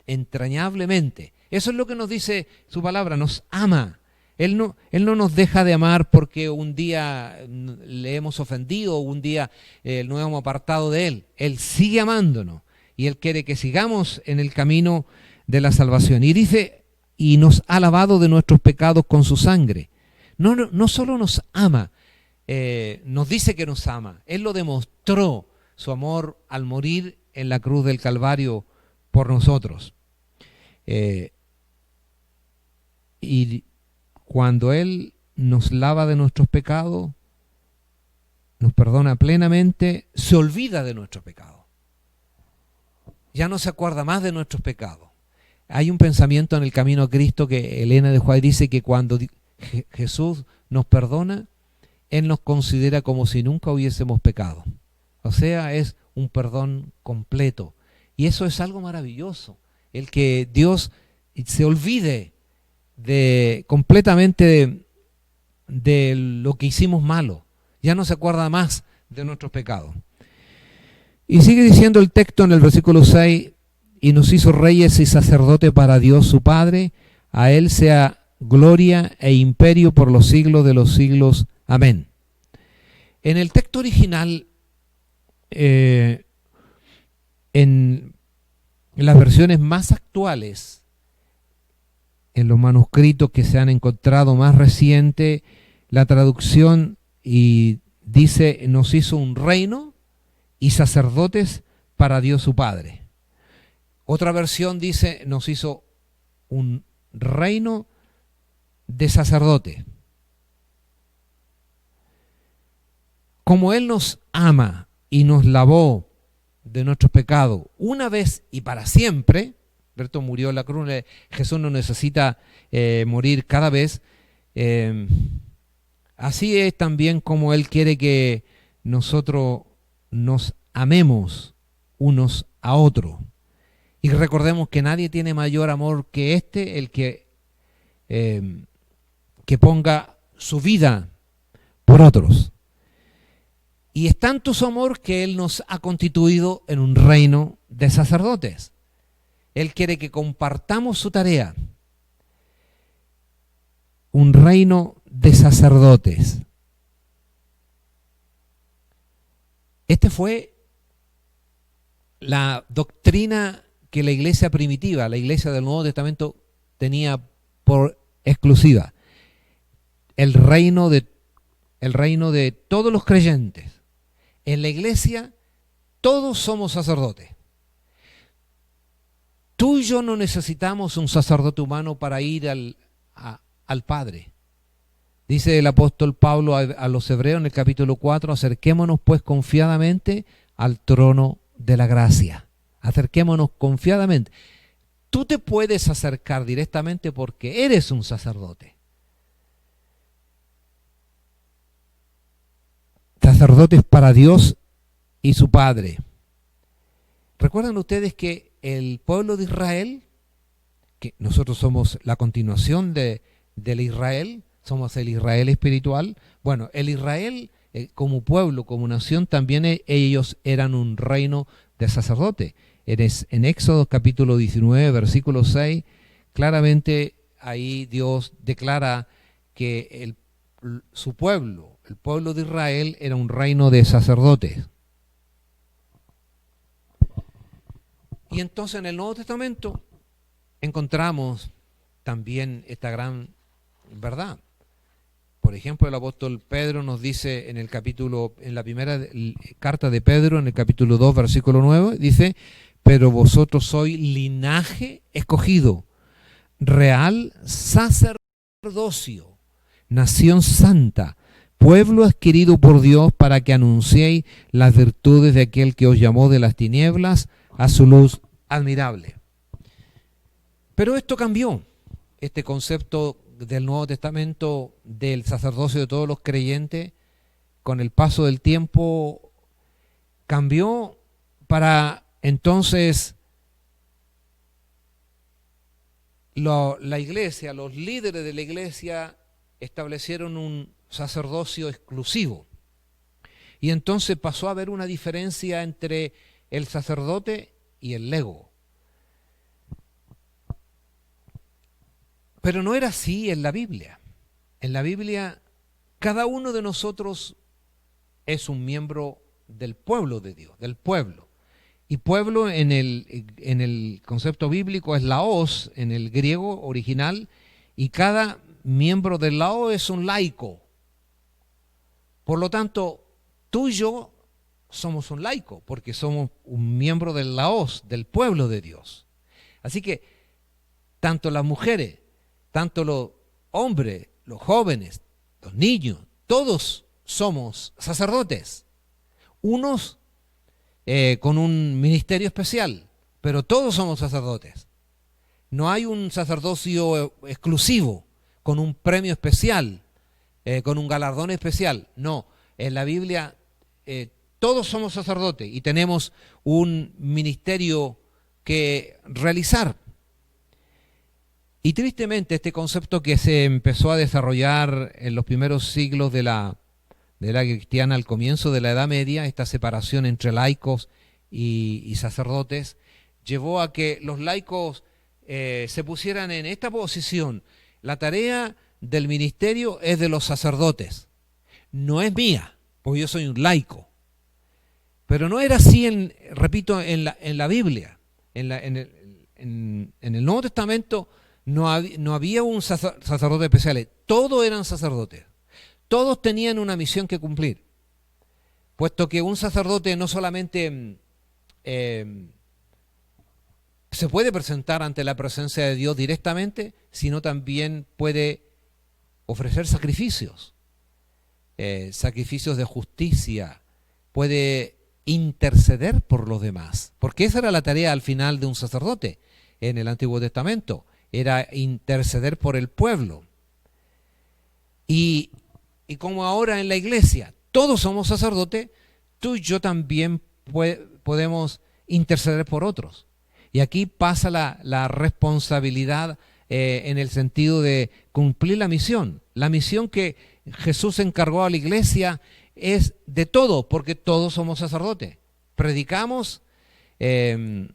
entrañablemente. Eso es lo que nos dice su palabra, nos ama. Él no nos deja de amar porque un día le hemos ofendido o un día nos hemos apartado de Él. Él sigue amándonos y Él quiere que sigamos en el camino de la salvación. Y dice, y nos ha lavado de nuestros pecados con su sangre. No solo nos ama, nos dice que nos ama. Él lo demostró, su amor, al morir en la cruz del Calvario por nosotros. Y cuando Él nos lava de nuestros pecados, nos perdona plenamente, se olvida de nuestros pecados. Ya no se acuerda más de nuestros pecados. Hay un pensamiento en el camino a Cristo que Elena de White dice que cuando Jesús nos perdona, Él nos considera como si nunca hubiésemos pecado. O sea, es un perdón completo. Y eso es algo maravilloso. El que Dios se olvide completamente de lo que hicimos malo. Ya no se acuerda más de nuestros pecados. Y sigue diciendo el texto en el versículo 6, y nos hizo reyes y sacerdotes para Dios su Padre, a Él sea gloria e imperio por los siglos de los siglos. Amén. En el texto original, en las versiones más actuales, en los manuscritos que se han encontrado más recientes, la traducción y dice, nos hizo un reino y sacerdotes para Dios su Padre. Otra versión dice, nos hizo un reino de sacerdotes. Como Él nos ama y nos lavó de nuestros pecados una vez y para siempre, Berto murió en la cruz, Jesús no necesita morir cada vez, así es también como Él quiere que nosotros nos amemos unos a otros. Y recordemos que nadie tiene mayor amor que el que ponga su vida por otros. Y es tanto su amor que Él nos ha constituido en un reino de sacerdotes. Él quiere que compartamos su tarea. Un reino de sacerdotes. Esta fue la doctrina que la iglesia primitiva, la iglesia del Nuevo Testamento, tenía por exclusiva. El reino de todos los creyentes. En la iglesia todos somos sacerdotes. Tú y yo no necesitamos un sacerdote humano para ir al Padre. Dice el apóstol Pablo a los hebreos en el capítulo 4, acerquémonos pues confiadamente al trono de la gracia. Acerquémonos confiadamente. Tú te puedes acercar directamente porque eres un sacerdote. Sacerdotes para Dios y su Padre. ¿Recuerdan ustedes que el pueblo de Israel, que nosotros somos la continuación del Israel, somos el Israel espiritual? Bueno, el Israel como pueblo, como nación, también ellos eran un reino de sacerdotes. En Éxodo capítulo 19, versículo 6, claramente ahí Dios declara que su pueblo, el pueblo de Israel, era un reino de sacerdotes. Y entonces en el Nuevo Testamento encontramos también esta gran verdad. Por ejemplo, el apóstol Pedro nos dice en la primera carta de Pedro, en el capítulo 2, versículo 9, dice: pero vosotros sois linaje escogido, real sacerdocio, nación santa, pueblo adquirido por Dios, para que anunciéis las virtudes de aquel que os llamó de las tinieblas a su luz admirable. Pero esto cambió. Este concepto del Nuevo Testamento del sacerdocio de todos los creyentes, con el paso del tiempo, cambió para entonces la iglesia, los líderes de la iglesia establecieron un sacerdocio exclusivo. Y entonces pasó a haber una diferencia entre el sacerdote y el lego. Pero no era así en la Biblia. En la Biblia, cada uno de nosotros es un miembro del pueblo de Dios, del pueblo. Y pueblo en el concepto bíblico es laos, en el griego original, y cada miembro del laos es un laico. Por lo tanto, tú y yo somos un laico, porque somos un miembro del laos, del pueblo de Dios. Así que, tanto las mujeres, tanto los hombres, los jóvenes, los niños, todos somos sacerdotes. Unos con un ministerio especial, pero todos somos sacerdotes. No hay un sacerdocio exclusivo, con un premio especial, con un galardón especial. No, en la Biblia todos somos sacerdotes y tenemos un ministerio que realizar. Y tristemente este concepto que se empezó a desarrollar en los primeros siglos de la cristiana, al comienzo de la Edad Media, esta separación entre laicos y sacerdotes, llevó a que los laicos se pusieran en esta posición. La tarea del ministerio es de los sacerdotes, no es mía, porque yo soy un laico. Pero no era así, repito, en la Biblia. En el Nuevo Testamento no había un sacerdote especial, todos eran sacerdotes. Todos tenían una misión que cumplir, puesto que un sacerdote no solamente se puede presentar ante la presencia de Dios directamente, sino también puede ofrecer sacrificios, sacrificios de justicia, puede interceder por los demás, porque esa era la tarea al final de un sacerdote en el Antiguo Testamento, era interceder por el pueblo. Y Y como ahora en la iglesia todos somos sacerdotes, tú y yo también podemos interceder por otros. Y aquí pasa la responsabilidad en el sentido de cumplir la misión. La misión que Jesús encargó a la iglesia es de todo, porque todos somos sacerdotes. Predicamos y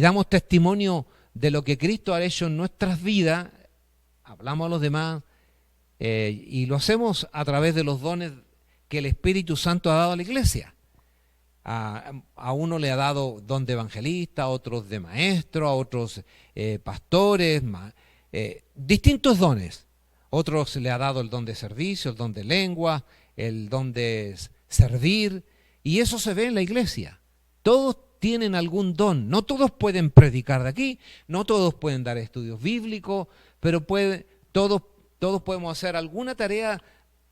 damos testimonio de lo que Cristo ha hecho en nuestras vidas, hablamos a los demás y lo hacemos a través de los dones que el Espíritu Santo ha dado a la iglesia. A uno le ha dado don de evangelista, a otros de maestro, a otros pastores, distintos dones. Otros le ha dado el don de servicio, el don de lengua, el don de servir, y eso se ve en la iglesia. Todos tienen algún don, no todos pueden predicar de aquí, no todos pueden dar estudios bíblicos, pero todos podemos hacer alguna tarea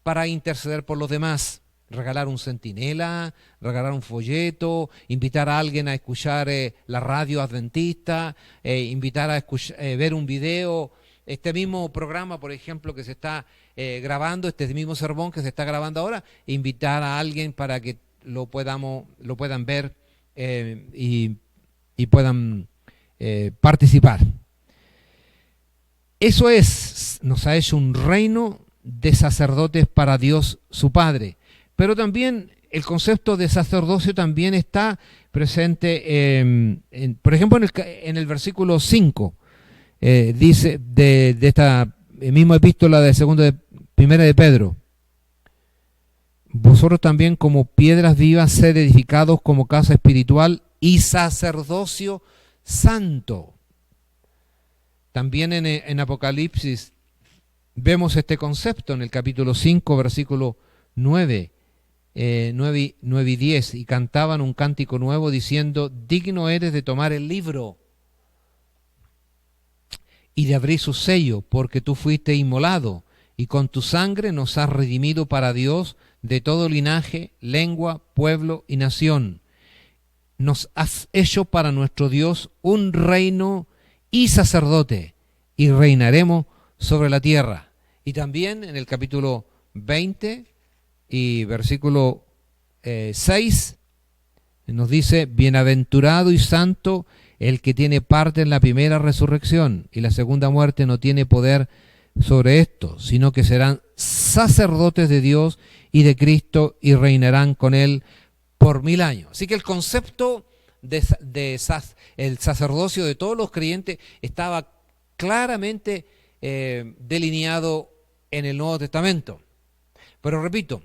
para interceder por los demás. Regalar un centinela, regalar un folleto, invitar a alguien a escuchar la radio adventista, invitar a ver un video. Este mismo programa, por ejemplo, que se está grabando, este mismo sermón que se está grabando ahora, invitar a alguien para que lo puedan ver y puedan participar. Eso nos ha hecho un reino de sacerdotes para Dios su Padre. Pero también el concepto de sacerdocio también está presente, por ejemplo, en el versículo 5, dice de esta misma epístola de primera de Pedro: vosotros también como piedras vivas sed edificados como casa espiritual y sacerdocio santo. También en Apocalipsis vemos este concepto en el capítulo 5, versículo 9 y 10, y cantaban un cántico nuevo diciendo: digno eres de tomar el libro y de abrir su sello, porque tú fuiste inmolado y con tu sangre nos has redimido para Dios de todo linaje, lengua, pueblo y nación. Nos has hecho para nuestro Dios un reino y sacerdote, y reinaremos sobre la tierra. Y también en el capítulo 20 y versículo 6 nos dice: bienaventurado y santo el que tiene parte en la primera resurrección, y la segunda muerte no tiene poder sobre esto, sino que serán sacerdotes de Dios y de Cristo y reinarán con él por 1000 años. Así que el concepto el sacerdocio de todos los creyentes estaba claramente delineado en el Nuevo Testamento. Pero repito,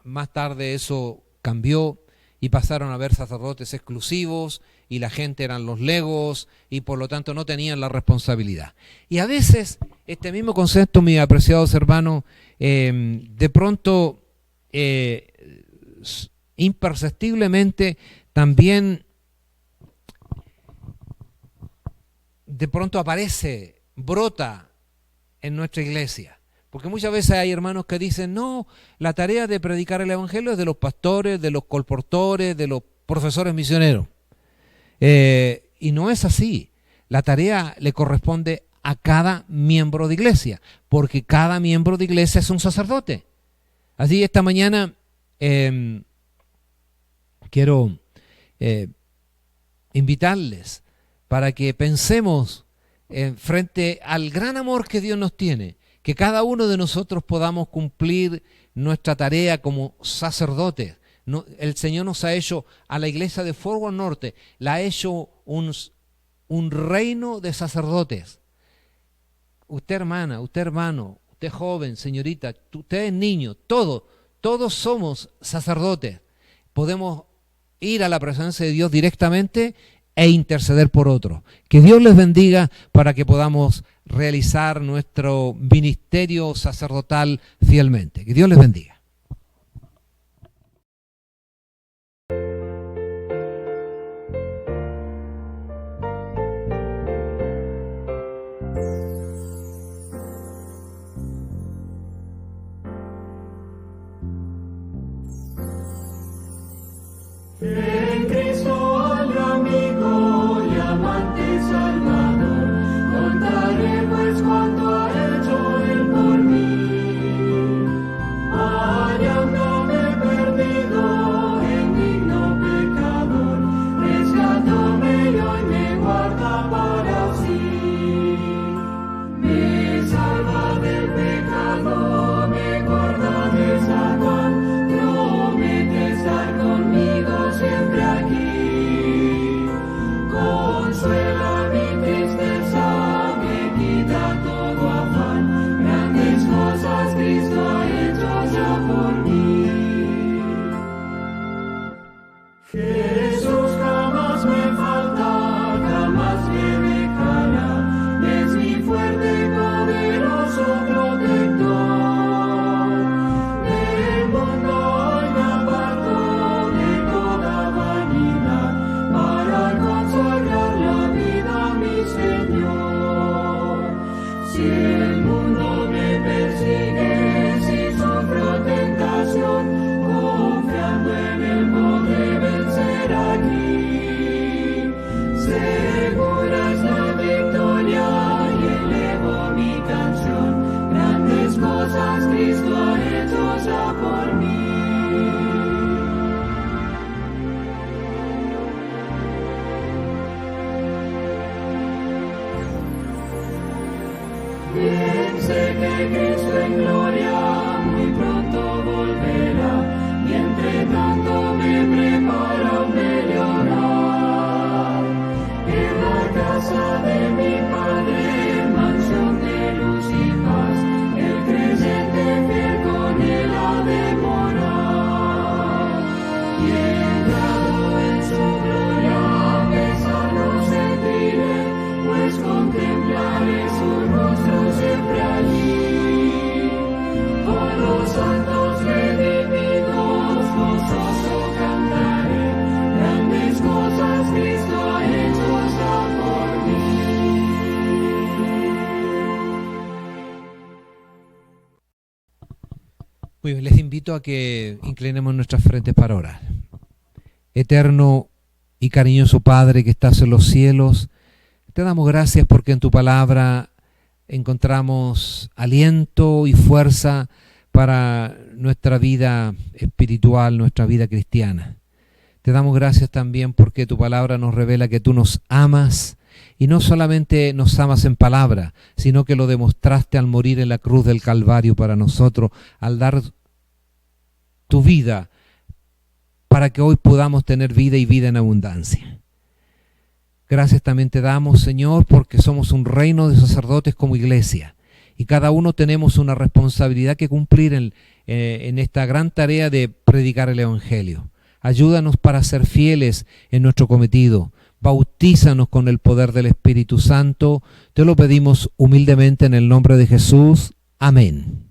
más tarde eso cambió y pasaron a haber sacerdotes exclusivos y la gente eran los legos y por lo tanto no tenían la responsabilidad. Y a veces este mismo concepto, mis apreciados hermanos, de pronto imperceptiblemente también de pronto aparece, brota en nuestra iglesia. Porque muchas veces hay hermanos que dicen: no, la tarea de predicar el evangelio es de los pastores, de los colportores, de los profesores misioneros. Y no es así. La tarea le corresponde a cada miembro de iglesia, porque cada miembro de iglesia es un sacerdote. Así esta mañana quiero invitarles para que pensemos frente al gran amor que Dios nos tiene, que cada uno de nosotros podamos cumplir nuestra tarea como sacerdotes. El Señor nos ha hecho, a la iglesia de Fort Worth Norte, la ha hecho un reino de sacerdotes. Usted hermana, usted hermano, usted joven, señorita, usted es niño, todos somos sacerdotes. Podemos ir a la presencia de Dios directamente e interceder por otros. Que Dios les bendiga para que podamos realizar nuestro ministerio sacerdotal fielmente. Que Dios les bendiga.
En Cristo al amigo y amante Salvador, contaré pues cuanto ha hecho Él por mí. segura es la victoria y elevo mi canción. Grandes cosas Cristo ha hecho ya por mí. Bien sé que Cristo en gloria muy pronto volverá, y entre tanto me prepara un hogar. En la casa de mi Padre, mansión de luz y paz, el creyente fiel con él ha de morar. Y entrado en su gloria, pesar no sentiré, pues contemplaré su rostro siempre allí. Con los santos redimidos, gozoso cantaré, grandes cosas Cristo ha hecho ya por mí.
Muy bien, les invito a que inclinemos nuestras frentes para orar. Eterno y cariñoso Padre que estás en los cielos, te damos gracias porque en tu palabra encontramos aliento y fuerza para nuestra vida espiritual, nuestra vida cristiana. Te damos gracias también porque tu palabra nos revela que tú nos amas, y no solamente nos amas en palabra, sino que lo demostraste al morir en la cruz del Calvario para nosotros, al dar tu vida para que hoy podamos tener vida y vida en abundancia. Gracias también te damos, Señor, porque somos un reino de sacerdotes como iglesia, y cada uno tenemos una responsabilidad que cumplir en esta gran tarea de predicar el Evangelio. Ayúdanos para ser fieles en nuestro cometido. Bautízanos con el poder del Espíritu Santo. Te lo pedimos humildemente en el nombre de Jesús. Amén.